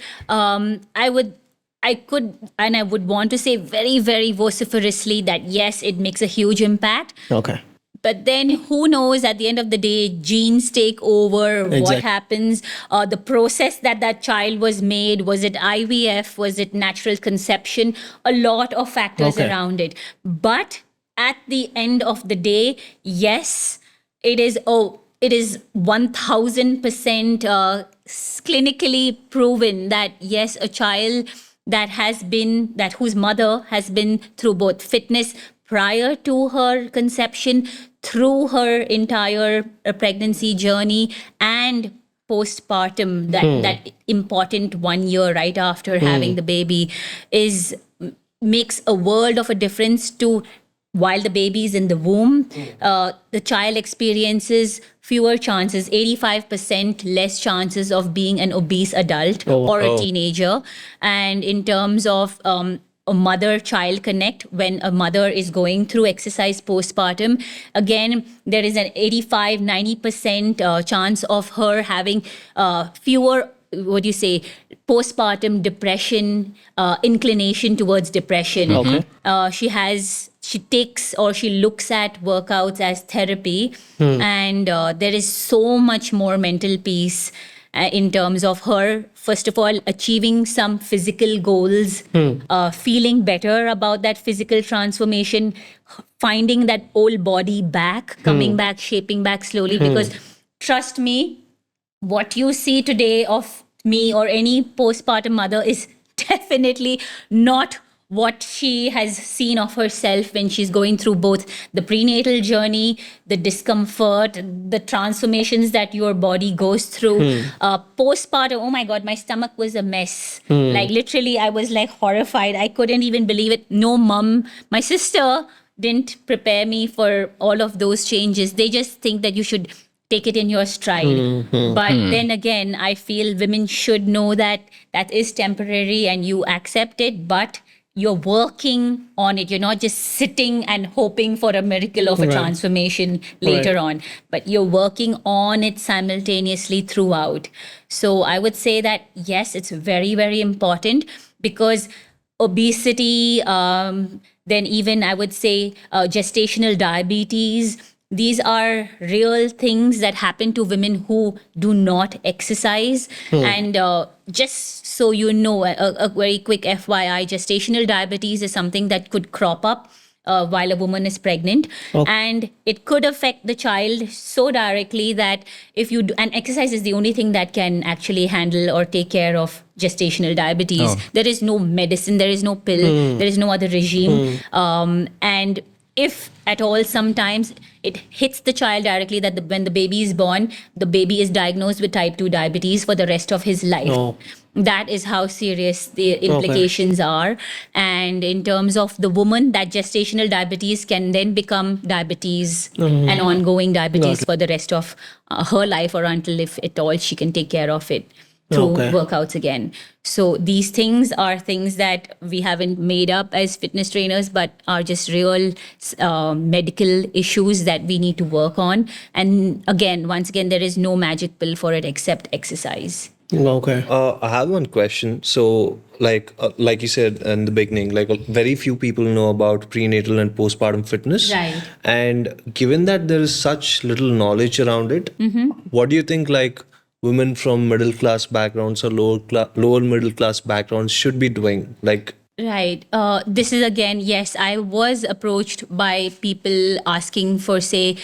S3: I could, and I would want to say very, very vociferously that yes, it makes a huge impact.
S4: Okay.
S3: But then who knows, at the end of the day, genes take over, what
S4: Exactly.
S3: happens, the process that child was made, was it IVF, was it natural conception, a lot of factors
S4: Okay.
S3: around it. But at the end of the day, yes, it is 1000% clinically proven that yes, a child whose mother has been through both fitness prior to her conception, through her entire pregnancy journey, and postpartum, that important 1 year right after having the baby, makes a world of a difference to while the baby is in the womb. The child experiences fewer chances, 85% less chances of being an obese adult or a teenager. And in terms of a mother-child connect, when a mother is going through exercise postpartum, again, there is an 85-90% chance of her having fewer, what do you say, postpartum depression, inclination towards depression.
S4: Okay.
S3: She takes or she looks at workouts as therapy, and there is so much more mental peace in terms of her, first of all, achieving some physical goals, feeling better about that physical transformation, finding that old body back, coming back, shaping back slowly. Because trust me, what you see today of me or any postpartum mother is definitely not what she has seen of herself when she's going through both the prenatal journey, the discomfort, the transformations that your body goes through. Postpartum, oh my God, my stomach was a mess. Like literally, I was like horrified. I couldn't even believe it. No mom, my sister didn't prepare me for all of those changes. They just think that you should take it in your stride. But then again, I feel women should know that that is temporary and you accept it, but you're working on it. You're not just sitting and hoping for a miracle of a transformation later on, but you're working on it simultaneously throughout. So I would say that, yes, it's very, very important, because obesity, then even I would say gestational diabetes, these are real things that happen to women who do not exercise. And just so you know, a very quick FYI, gestational diabetes is something that could crop up while a woman is pregnant. And it could affect the child so directly that if you do, and exercise is the only thing that can actually handle or take care of gestational diabetes. There is no medicine, there is no pill, there is no other regime. And if at all, sometimes it hits the child directly that when the baby is born, the baby is diagnosed with type 2 diabetes for the rest of his life. That is how serious the implications are. And in terms of the woman, that gestational diabetes can then become diabetes and ongoing diabetes for the rest of her life, or until, if at all, she can take care of it through workouts again. So these things are things that we haven't made up as fitness trainers, but are just real medical issues that we need to work on. And again, once again, there is no magic pill for it except exercise.
S4: Okay.
S2: I have one question. So, like you said in the beginning, like very few people know about prenatal and postpartum fitness.
S3: Right.
S2: And given that there is such little knowledge around it, what do you think, like, women from middle class backgrounds or lower middle class backgrounds should be doing? Like,
S3: Right. This is again, yes, I was approached by people asking for, say,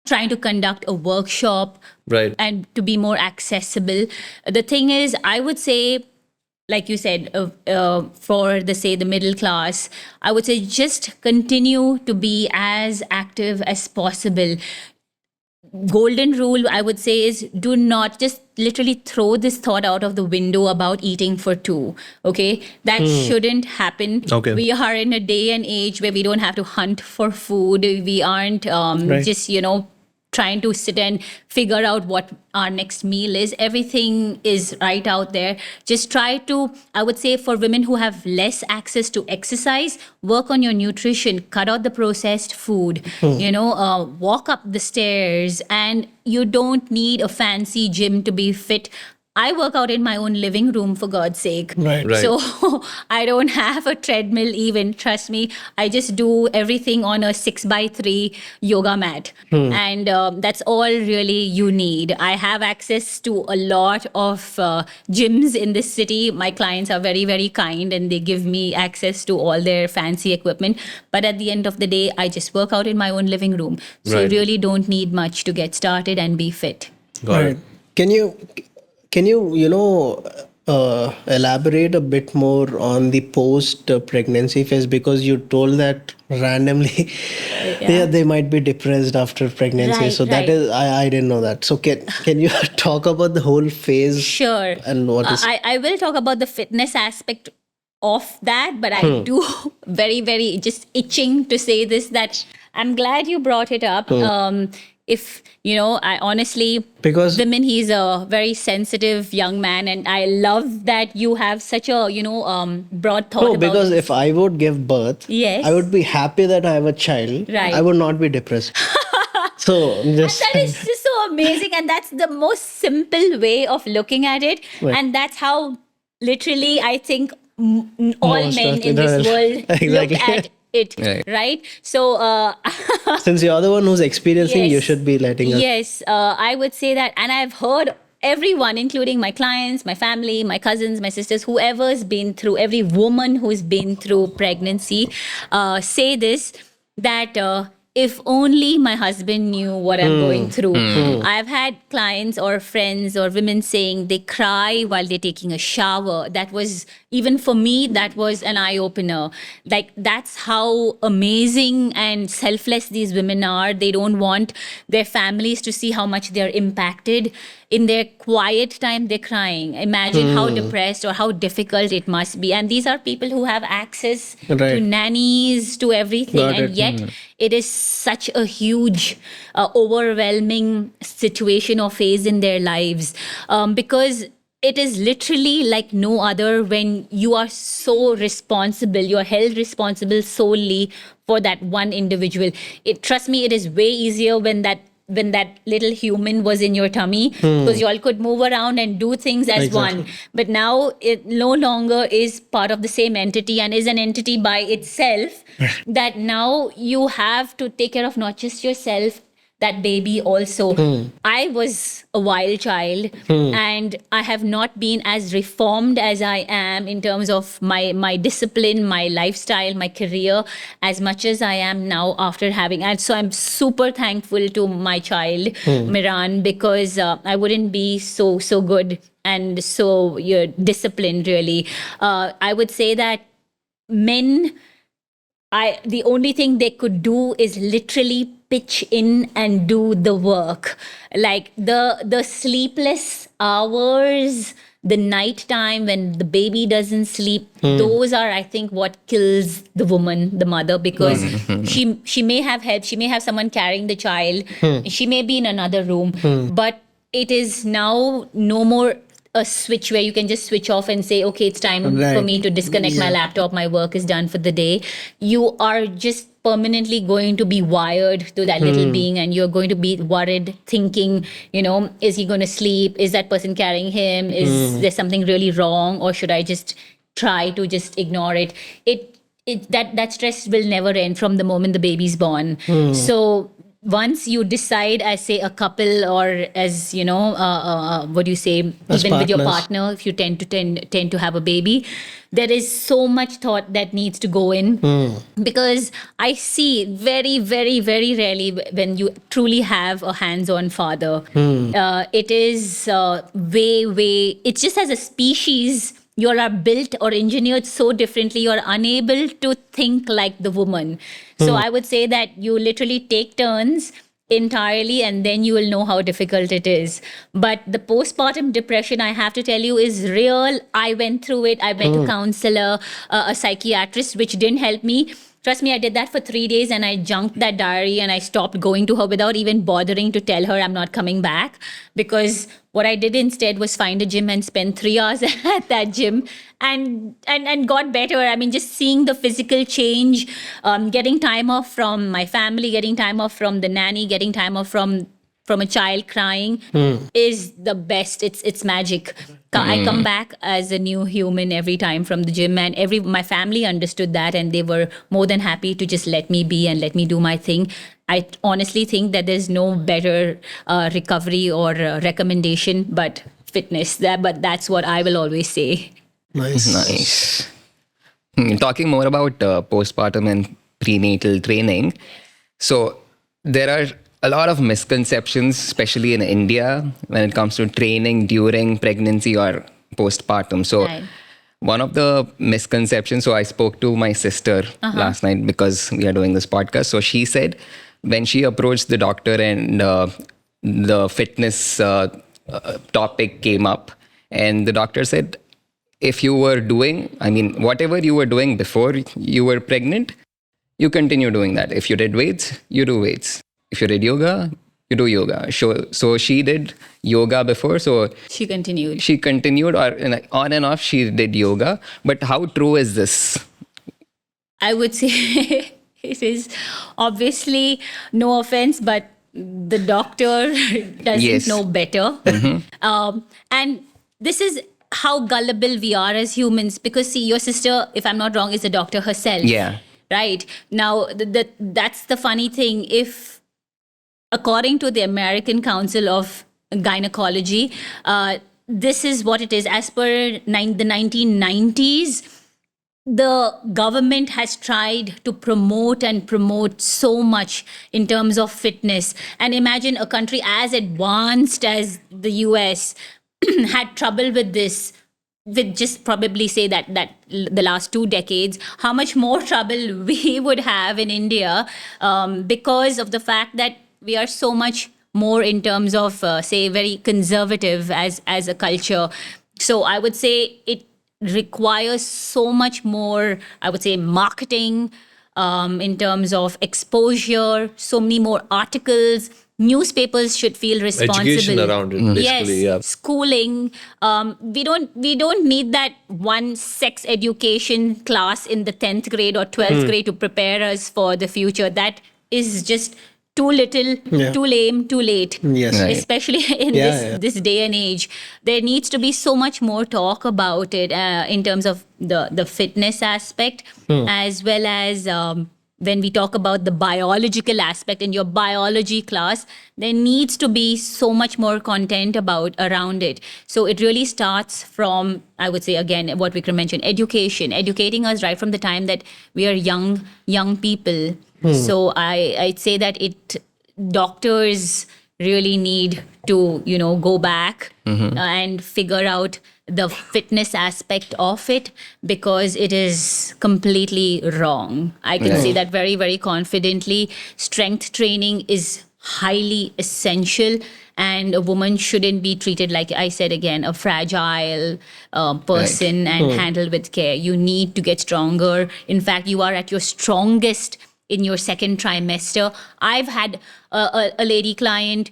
S3: trying to conduct a workshop and to be more accessible. The thing is, I would say, like you said, for the middle class, I would say just continue to be as active as possible. Golden rule, I would say, is do not just literally throw this thought out of the window about eating for two. Okay, that shouldn't happen. We are in a day and age where we don't have to hunt for food. We aren't just trying to sit and figure out what our next meal is. Everything is right out there. Just try to, I would say, for women who have less access to exercise, work on your nutrition, cut out the processed food, walk up the stairs, and you don't need a fancy gym to be fit. I work out in my own living room, for God's sake.
S4: Right.
S2: Right.
S3: So I don't have a treadmill even. Trust me, I just do everything on a 6x3 yoga mat. And that's all really you need. I have access to a lot of gyms in this city. My clients are very, very kind and they give me access to all their fancy equipment. But at the end of the day, I just work out in my own living room. So
S2: Right.
S3: you really don't need much to get started and be fit.
S2: Got
S4: Right.
S2: it.
S4: Can you elaborate a bit more on the post pregnancy phase, because you told that randomly they might be depressed after pregnancy.
S3: Right,
S4: So that
S3: right.
S4: is I didn't know that. So can you talk about the whole phase?
S3: Sure.
S4: And what is
S3: I will talk about the fitness aspect of that, but I do very, very just itching to say this, that I'm glad you brought it up. If, I honestly,
S4: Because-
S3: women, he's a very sensitive young man, and I love that you have such a, broad thought
S4: no,
S3: about
S4: because
S3: this.
S4: if I would give birth,
S3: Yes.
S4: I would be happy that I have a child.
S3: Right.
S4: I would not be depressed. So I'm just
S3: That is just so amazing, and that's the most simple way of looking at it.
S4: Right.
S3: And that's how literally I think all
S4: Most
S3: men
S4: of
S3: in
S4: the
S3: this
S4: world.
S3: world
S4: Exactly.
S3: look at it,
S1: Right.
S3: right? So
S4: since you're the one who's experiencing, you
S3: Yes.
S4: should be letting us.
S3: yes, I would say that, and I've heard everyone, including my clients, my family, my cousins, my sisters, whoever's been through, every woman who's been through pregnancy, say this, that if only my husband knew what I'm going through. I've had clients or friends or women saying they cry while they're taking a shower. That was, even for me, that was an eye opener. Like, that's how amazing and selfless these women are. They don't want their families to see how much they're impacted. In their quiet time, they're crying. Imagine how depressed or how difficult it must be. And these are people who have access to
S4: Right.
S3: nannies, to everything.
S4: Got
S3: And
S4: it.
S3: yet, it is such a huge, overwhelming situation or phase in their lives, because it is literally like no other when you are so responsible, you are held responsible solely for that one individual. Trust me, it is way easier when that little human was in your tummy, because you all could move around and do things as
S4: Exactly.
S3: one. But now it no longer is part of the same entity and is an entity by itself, that now you have to take care of not just yourself, that baby also. I was a wild child, and I have not been as reformed as I am in terms of my discipline, my lifestyle, my career, as much as I am now after having. And so I'm super thankful to my child, Miran, because I wouldn't be so good and so disciplined, really. I would say that men, the only thing they could do is literally pitch in and do the work. Like the sleepless hours, the night time when the baby doesn't sleep, those are, I think, what kills the woman, the mother, because she may have help, she may have someone carrying the child, she may be in another room, but it is now no more a switch where you can just switch off and say, okay, it's time for
S4: Right.
S3: me to disconnect my laptop, my work is done for the day. You are just permanently going to be wired to that little being, and you're going to be worried, thinking, is he going to sleep? Is that person carrying him? Is there something really wrong? Or should I just try to just ignore it? That stress will never end from the moment the baby's born. So once you decide, as say a couple, or as what do you say,
S4: As
S3: even with your
S4: partners.
S3: partner, if you tend to have a baby, there is so much thought that needs to go in, because I see very, very, very rarely when you truly have a hands-on father. It is way, it's just, as a species, you are built or engineered so differently, you're unable to think like the woman. So I would say that you literally take turns entirely, and then you will know how difficult it is. But the postpartum depression, I have to tell you, is real. I went through it. I went to counselor, a psychiatrist, which didn't help me. Trust me, I did that for 3 days, and I junked that diary, and I stopped going to her without even bothering to tell her I'm not coming back. Because what I did instead was find a gym and spend 3 hours at that gym, and got better. I mean, just seeing the physical change, getting time off from my family, getting time off from the nanny, getting time off from from a child crying is the best. It's magic. I come back as a new human every time from the gym, and my family understood that, and they were more than happy to just let me be and let me do my thing. I honestly think that there's no better recovery or recommendation but fitness. But that's what I will always say.
S1: Nice. Talking more about postpartum and prenatal training. So there are a lot of misconceptions, especially in India, when it comes to training during pregnancy or postpartum. So
S3: Right.
S1: one of the misconceptions, so I spoke to my sister last night because we are doing this podcast. So she said when she approached the doctor and the fitness topic came up, and the doctor said, if you were doing, whatever you were doing before you were pregnant, you continue doing that. If you did weights, you do weights. If you did yoga, you do yoga. So she did yoga before. So
S3: She continued.
S1: she continued, or on and off, she did yoga. But how true is this?
S3: I would say it is obviously, no offense, but the doctor doesn't
S1: Yes.
S3: know better. And this is how gullible we are as humans. Because see, your sister, if I'm not wrong, is a doctor herself.
S1: Yeah.
S3: Right. Now, that's the funny thing. If, according to the American Council of Gynecology, this is what it is. As per the 1990s, the government has tried to promote so much in terms of fitness. And imagine a country as advanced as the US had trouble with this, with just probably say that the last 2 decades, how much more trouble we would have in India, because of the fact that we are so much more in terms of say very conservative as a culture. So I would say it requires so much more, I would say, marketing, in terms of exposure, so many more articles. Newspapers should feel responsible.
S2: Education around it, basically.
S3: Yes,
S2: Yeah.
S3: schooling. We don't need that one sex education class in the 10th grade or 12th grade to prepare us for the future. That is just too little, too lame, too late.
S4: Yes.
S1: Right.
S3: Especially in this day and age, there needs to be so much more talk about it, in terms of the fitness aspect, as well as when we talk about the biological aspect in your biology class, there needs to be so much more content around it. So it really starts from, I would say, again, what Vikram mentioned, educating us right from the time that we are young people. So I'd say that doctors really need to, go back and figure out the fitness aspect of it, because it is completely wrong. I can say that very, very confidently. Strength training is highly essential, and a woman shouldn't be treated, like I said again, a fragile person and handled with care. You need to get stronger. In fact, you are at your strongest in your second trimester. I've had a lady client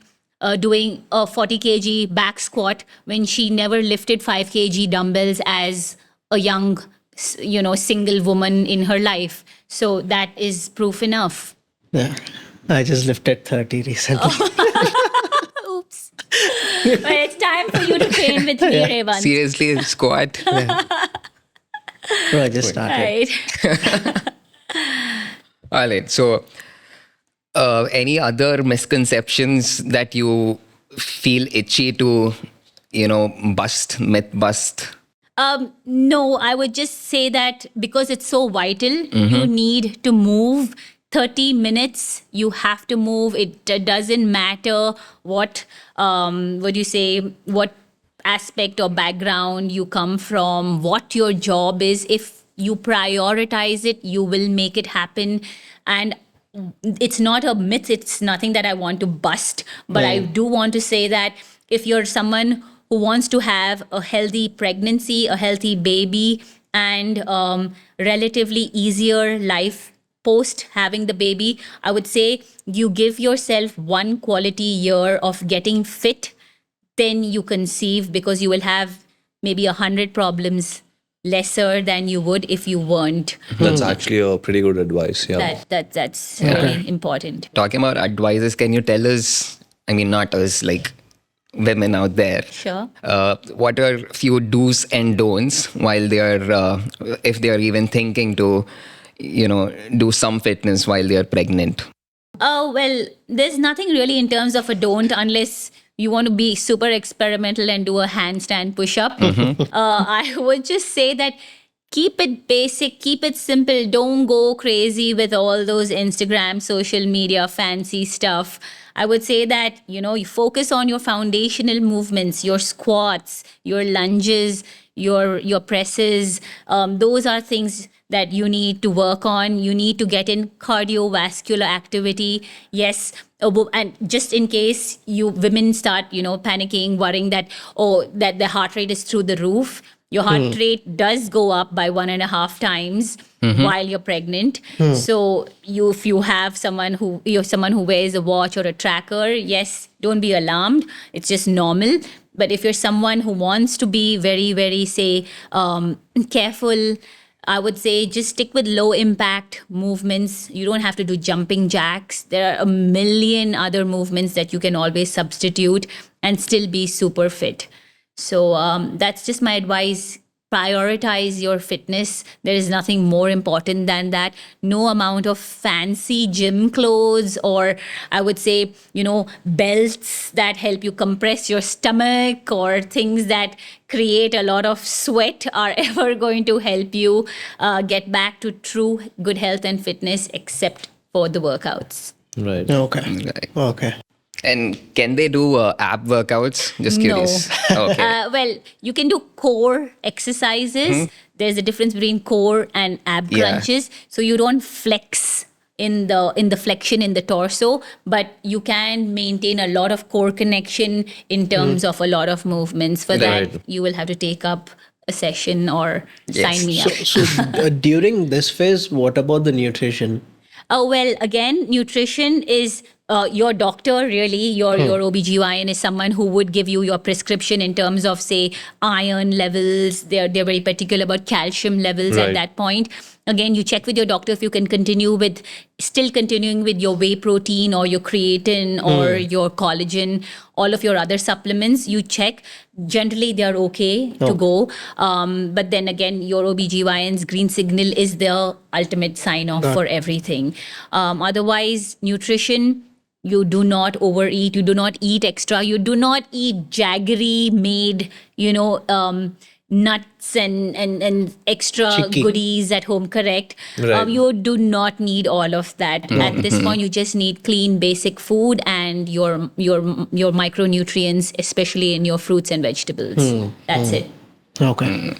S3: doing a 40 kg back squat when she never lifted 5 kg dumbbells as a young, single woman in her life. So that is proof enough.
S4: Yeah. I just lifted 30 recently.
S3: Oops. But it's time for you to train with me, Revan.
S1: Seriously, squat.
S4: No, I just started.
S3: Right.
S1: All right. So, any other misconceptions that you feel itchy to, myth bust?
S3: No, I would just say that because it's so vital, you need to move. 30 minutes, you have to move. It doesn't matter what aspect or background you come from, what your job is. If you prioritize it, you will make it happen. And it's not a myth. It's nothing that I want to bust. But I do want to say that if you're someone who wants to have a healthy pregnancy, a healthy baby, and relatively easier life post having the baby, I would say you give yourself one quality year of getting fit, then you conceive, because you will have maybe 100 problems lesser than you would if you weren't.
S2: That's actually a pretty good advice. Yeah.
S3: That's really important.
S1: Talking about advices, can you tell us, I mean, not us, like women out there.
S3: Sure.
S1: What are few do's and don'ts while they are, if they are even thinking to, do some fitness while they are pregnant?
S3: Oh, well, there's nothing really in terms of a don't unless you want to be super experimental and do a handstand push up. I would just say that keep it basic, keep it simple. Don't go crazy with all those Instagram, social media, fancy stuff. I would say that, you focus on your foundational movements, your squats, your lunges, your presses. Those are things that you need to work on. You need to get in cardiovascular activity. Yes. And just in case women start, panicking, worrying that the heart rate is through the roof. Your heart rate does go up by 1.5 times while you're pregnant. So if you have someone who wears a watch or a tracker, yes, don't be alarmed. It's just normal. But if you're someone who wants to be very, very, say, careful, I would say just stick with low impact movements. You don't have to do jumping jacks. There are a million other movements that you can always substitute and still be super fit. So that's just my advice. Prioritize your fitness. There is nothing more important than that. No amount of fancy gym clothes or I would say, belts that help you compress your stomach or things that create a lot of sweat are ever going to help you get back to true good health and fitness except for the workouts.
S2: Right.
S4: Okay.
S1: Right.
S4: Okay.
S1: And can they do ab workouts? Just curious.
S3: No.
S1: Okay.
S3: Well, you can do core exercises. There's a difference between core and ab
S1: Yeah.
S3: crunches. So you don't flex in the flexion in the torso, but you can maintain a lot of core connection in terms of a lot of movements. For
S2: Right.
S3: that, you will have to take up a session or
S1: Yes.
S3: sign me up.
S4: So during this phase, what about the nutrition?
S3: Oh, well, again, nutrition is your doctor, really. Your OBGYN is someone who would give you your prescription in terms of, say, iron levels. They're very particular about calcium levels at
S2: Right.
S3: that point. Again, you check with your doctor if you can continuing with your whey protein or your creatine or your collagen, all of your other supplements. You check. Generally, they are okay to go. But then again, your OBGYN's green signal is the ultimate sign off for everything. Otherwise, nutrition, you do not overeat. You do not eat extra. You do not eat jaggery made, nuts and extra
S4: Chicky.
S3: goodies at home, correct?
S2: Right.
S3: You do not need all of that. At this point, you just need clean, basic food and your micronutrients, especially in your fruits and vegetables. That's it.
S4: Okay.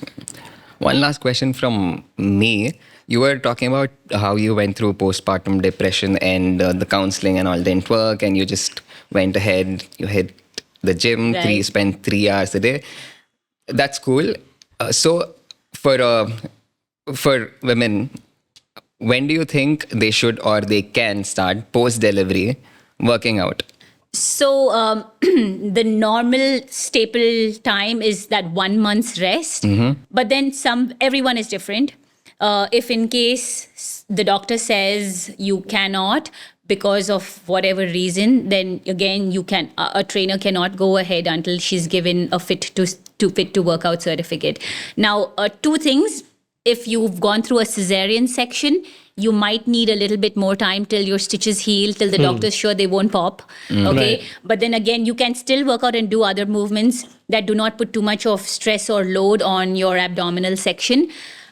S1: One last question from me. You were talking about how you went through postpartum depression and the counseling and all didn't work, and you just went ahead, you hit the gym,
S3: Right.
S1: spent 3 hours a day. That's cool. So for women, when do you think they should or they can start post-delivery working out?
S3: So the normal staple time is that 1 month's rest, but then everyone is different. If in case the doctor says you cannot because of whatever reason, then again a trainer cannot go ahead until she's given a fit to workout certificate. Now, 2 things. If you've gone through a cesarean section, you might need a little bit more time till your stitches heal, till the doctor's sure they won't pop. Okay.
S4: Right.
S3: But then again, you can still work out and do other movements that do not put too much of stress or load on your abdominal section.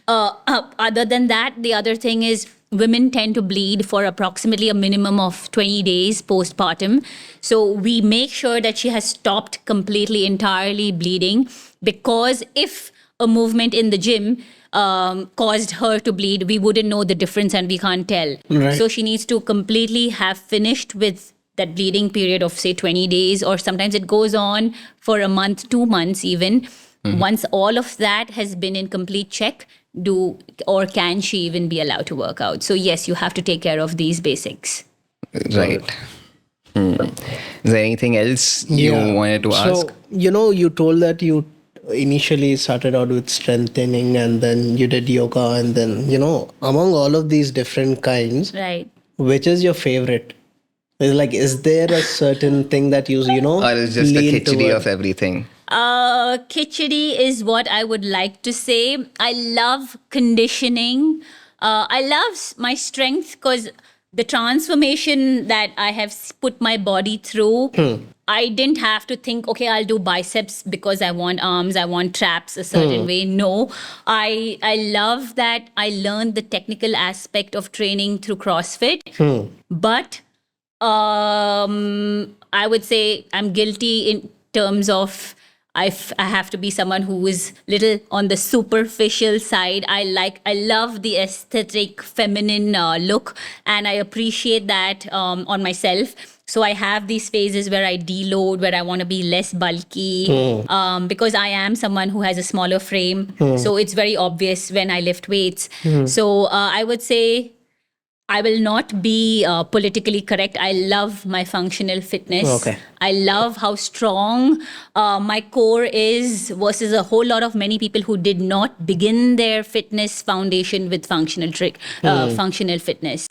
S3: Other than that, the other thing is women tend to bleed for approximately a minimum of 20 days postpartum. So we make sure that she has stopped completely, entirely bleeding, because if a movement in the gym caused her to bleed, we wouldn't know the difference and we can't tell.
S4: Right.
S3: So she needs to completely have finished with that bleeding period of, say, 20 days, or sometimes it goes on for a month, 2 months even. Once all of that has been in complete check, can she even be allowed to work out? So yes, you have to take care of these basics.
S1: Right. Is there anything else you wanted to ask?
S4: So, you told that you initially started out with strengthening and then you did yoga and then, among all of these different kinds,
S3: Right.
S4: which is your favorite? It's like, is there a certain thing that you know,
S1: Or is just a
S4: lean
S1: khichdi
S4: toward?
S1: of everything?
S3: Khichdi is what I would like to say. I love conditioning. I love my strength because the transformation that I have put my body through, I didn't have to think, okay, I'll do biceps because I want arms, I want traps a certain way. No, I love that I learned the technical aspect of training through CrossFit. But I would say I'm guilty in terms of I have to be someone who is little on the superficial side. I love the aesthetic feminine look, and I appreciate that on myself. So I have these phases where I deload, where I want to be less bulky, because I am someone who has a smaller frame. So it's very obvious when I lift weights. So I would say I will not be politically correct. I love my functional fitness.
S4: Okay.
S3: I love how strong my core is versus a whole lot of many people who did not begin their fitness foundation with functional fitness.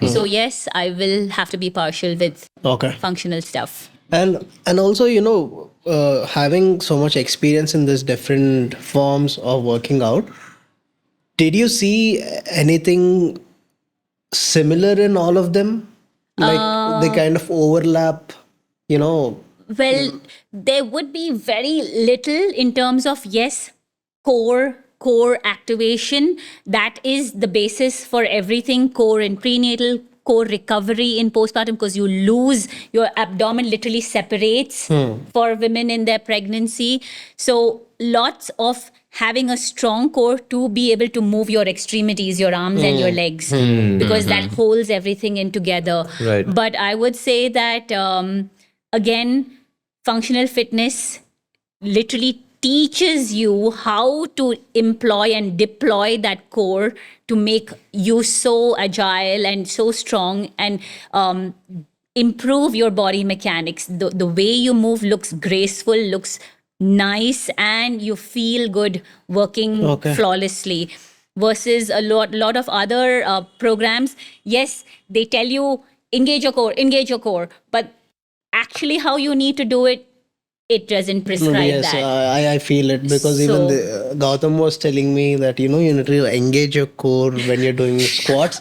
S3: So yes, I will have to be partial with
S4: Okay.
S3: functional stuff.
S4: And also, having so much experience in these different forms of working out, did you see anything similar in all of them? Like they kind of overlap,
S3: Well, there would be very little in terms of, yes, core activation. That is the basis for everything. Core in prenatal, core recovery in postpartum, because you lose, your abdomen literally separates for women in their pregnancy. So lots of having a strong core to be able to move your extremities, your arms and your legs, because that holds everything in together.
S2: Right.
S3: But I would say that again, functional fitness literally teaches you how to employ and deploy that core to make you so agile and so strong, and improve your body mechanics. The way you move looks graceful, looks nice, and you feel good working flawlessly. Versus a lot of other programs, yes, they tell you engage your core, but actually how you need to do it, it doesn't prescribe
S4: yes,
S3: that.
S4: I feel it, because even Gautam was telling me that you need to engage your core when you're doing squats.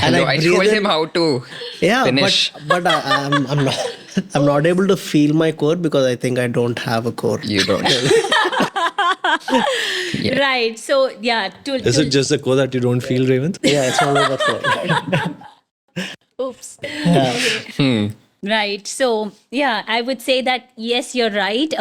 S4: And
S1: No, I
S4: breathe
S1: told
S4: in-
S1: him how to finish.
S4: but I'm not I'm not able to feel my core because I think I don't have a core.
S1: You don't.
S3: Right. So yeah.
S2: Is it just the core that you don't feel, Ravent?
S4: Yeah, it's all over core.
S3: Oops. Right. So, yeah, I would say that, yes, you're right.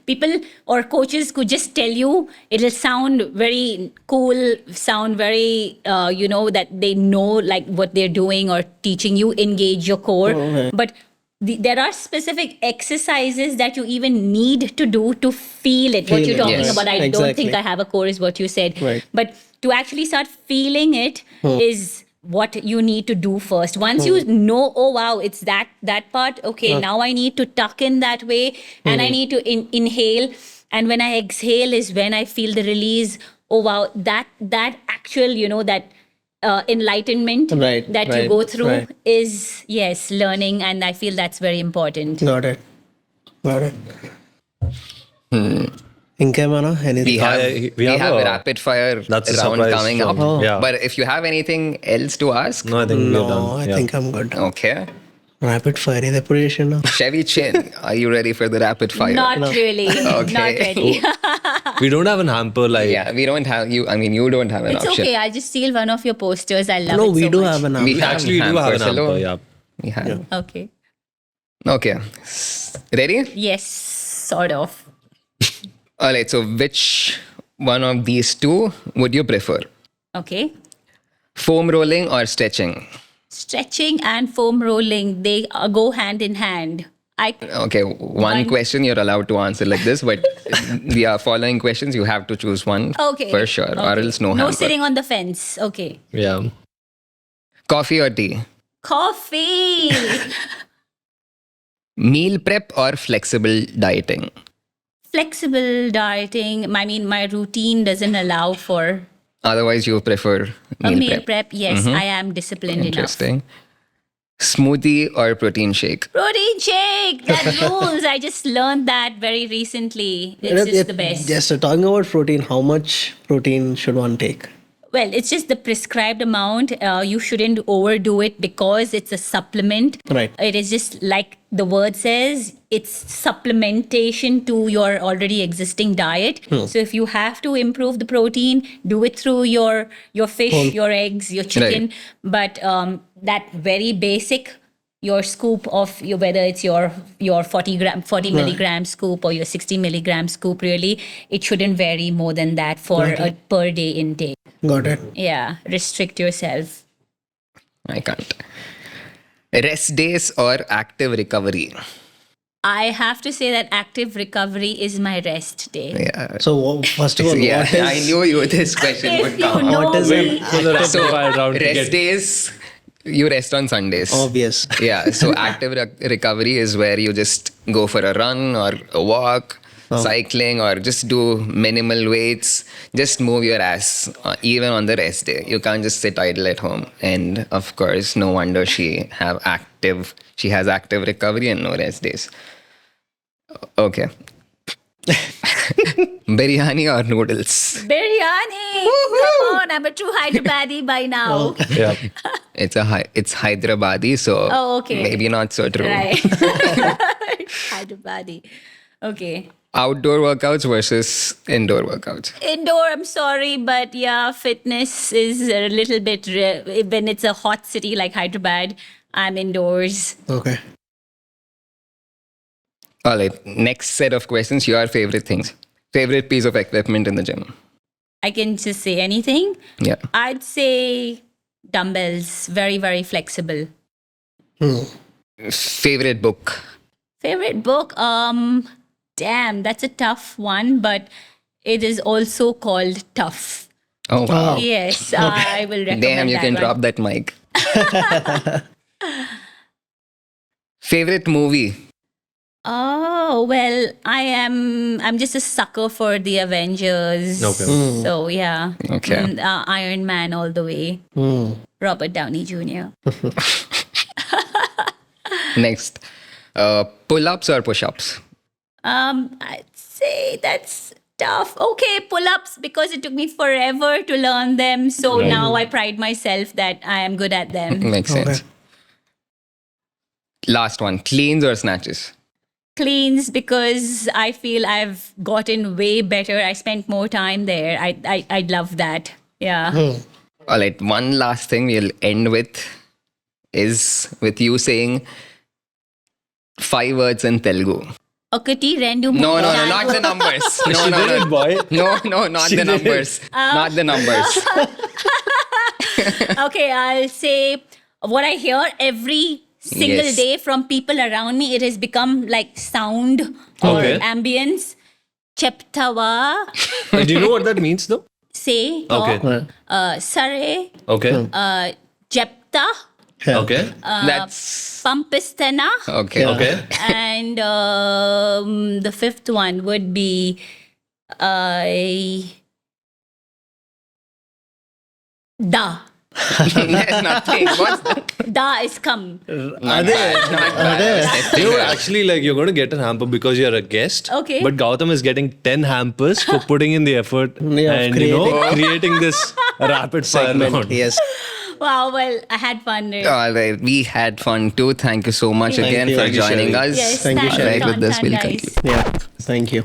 S3: People or coaches could just tell you, it'll sound very cool, sound very, that they know like what they're doing or teaching you, engage your core. But there are specific exercises that you even need to do to feel it. What you're talking
S1: Yes.
S3: about, I don't
S4: Exactly.
S3: think I have a core is what you said.
S4: Right.
S3: But to actually start feeling it is what you need to do first. Once you know, oh wow, it's that part. Okay, now I need to tuck in that way, and I need to inhale. And when I exhale is when I feel the release. Oh wow, that actual, that enlightenment that you go through is, yes, learning, and I feel that's very important.
S4: Got it. Inkemana, anything?
S1: We have
S2: a-
S1: a rapid fire
S2: That's a
S1: round
S2: surprise
S1: coming up.
S2: round. Yeah.
S1: But if you have anything else to ask,
S2: No, I think we're
S4: No,
S2: done.
S4: I
S2: Yeah.
S4: think I'm good.
S1: okay.
S4: Rapid fire is the position now.
S1: Shevvy Chin, are you ready for the rapid fire?
S3: Not really. Not ready.
S2: We don't have an hamper like.
S1: Yeah, we don't have you. I mean, you don't have an
S3: It's
S1: option.
S3: okay. I'll just steal one of your posters. I love
S4: No,
S3: it
S4: we
S3: so
S4: do
S3: much.
S4: have an
S1: We
S4: answer.
S1: have
S2: Actually, we do have an
S1: hampers,
S2: hamper.
S1: hello?
S2: Yeah.
S1: We have.
S3: Okay.
S1: Okay. Ready?
S3: Yes, sort of.
S1: All right. So, which one of these two would you prefer?
S3: Okay.
S1: Foam rolling or stretching?
S3: Stretching and foam rolling, they go hand in hand.
S1: Okay, one question you're allowed to answer like this, but we are following questions. You have to choose one
S3: Okay.
S1: for sure, or
S3: Okay.
S1: else no
S3: No
S1: hamper.
S3: sitting on the fence. Okay.
S2: Yeah.
S1: Coffee or tea?
S3: Coffee.
S1: Meal prep or flexible dieting?
S3: Flexible dieting. I mean, my routine doesn't allow for
S1: Otherwise, you prefer
S3: a
S1: meal
S3: meal
S1: prep.
S3: prep. Yes, I am disciplined enough.
S1: Interesting. Smoothie or protein shake?
S3: Protein shake. That rules. I just learned that very recently. It's just the best.
S4: Just talking about protein, how much protein should one take?
S3: Well, it's just the prescribed amount. You shouldn't overdo it because it's a supplement.
S4: Right.
S3: It is just like the word says, it's supplementation to your already existing diet. So if you have to improve the protein, do it through your fish, your eggs, your chicken.
S1: Right.
S3: But that very basic, your scoop of whether it's your 40 milligram scoop or your 60 milligram scoop, really, it shouldn't vary more than that for a per day intake.
S4: Got it.
S3: Yeah, restrict yourself.
S1: I can't. Rest days or active recovery?
S3: I have to say that active recovery is my rest day.
S1: Yeah.
S4: So first of all,
S1: Yeah,
S4: what is,
S1: I knew this question
S3: If
S1: would
S3: you
S1: come.
S3: know
S4: What is
S3: me,
S4: it?
S2: For the rapid
S1: So,
S2: fire round to
S1: rest
S2: get-
S1: days, you rest on Sundays.
S4: obvious?
S1: Yeah, so active recovery is where you just go for a run or a walk, cycling, or just do minimal weights. Just move your ass, even on the rest day. You can't just sit idle at home. And of course, no wonder she has active recovery and no rest days. Okay. Biryani or noodles?
S3: biryani. Come on, I'm a true Hyderabadi by now.
S2: Yeah.
S1: It's Hyderabadi, so
S3: Oh, okay.
S1: maybe not so true.
S3: Right. Hyderabadi. Okay.
S1: Outdoor workouts versus indoor workouts.
S3: Indoor, I'm sorry, but yeah, fitness is a little bit, when it's a hot city like Hyderabad, I'm indoors.
S4: Okay.
S1: All right, next set of questions. Your favorite things. Favorite piece of equipment in the gym?
S3: I can just say anything.
S1: Yeah.
S3: I'd say dumbbells, very, very flexible.
S1: Favorite book?
S3: Favorite book? Damn, that's a tough one, but it is also called Tough.
S1: Oh, wow.
S3: Yes, I will recommend
S1: Damn, you
S3: that
S1: can
S3: one.
S1: drop that mic. Favorite movie?
S3: Oh, well, I'm just a sucker for the Avengers.
S2: Okay.
S3: So, yeah.
S1: Okay.
S3: Iron Man all the way. Robert Downey Jr.
S1: Next. Pull-ups or push-ups?
S3: I'd say that's tough. Okay, pull-ups, because it took me forever to learn them. So now I pride myself that I am good at them.
S1: Makes sense. Last one. Cleans or snatches?
S3: Cleans, because I feel I've gotten way better. I spent more time there. I love that. Yeah.
S1: All right, one last thing we'll end with is with you saying 5 words in Telugu.
S3: Okati, rendu,
S1: No,
S3: moonu,
S1: not the numbers. No,
S2: She did it, boy.
S1: No, not the numbers. Not the numbers.
S3: Okay, I'll say what I hear every single
S1: Yes.
S3: day from people around me. It has become like sound or
S2: Okay.
S3: ambience. Cheptawa,
S2: Do you know what that means, though?
S3: say,
S2: Okay.
S3: sare,
S2: Okay.
S3: jepta,
S2: Okay.
S1: That's
S3: pampistana,
S1: okay.
S2: Okay.
S3: and the fifth one would be da.
S1: There's nothing. What's that?
S3: Da is come.
S1: Not bad.
S2: You know, actually, like, you're going to get a hamper because you're a guest.
S3: Okay.
S2: But Gautam is getting 10 hampers for putting in the effort
S4: Yeah,
S2: and, creating this rapid fire round.
S4: Yes.
S3: Wow, well, I had fun. Right?
S1: All right, we had fun too. Thank you so much again
S4: you.
S1: for
S4: Thank you,
S1: joining
S4: Shevvy.
S1: us.
S3: Yes,
S4: Thank you,
S3: thanks
S4: Shevvy.
S3: for
S1: Right, with this,
S3: contact,
S1: we'll
S3: guys.
S1: conclude.
S4: Yeah. Thank you.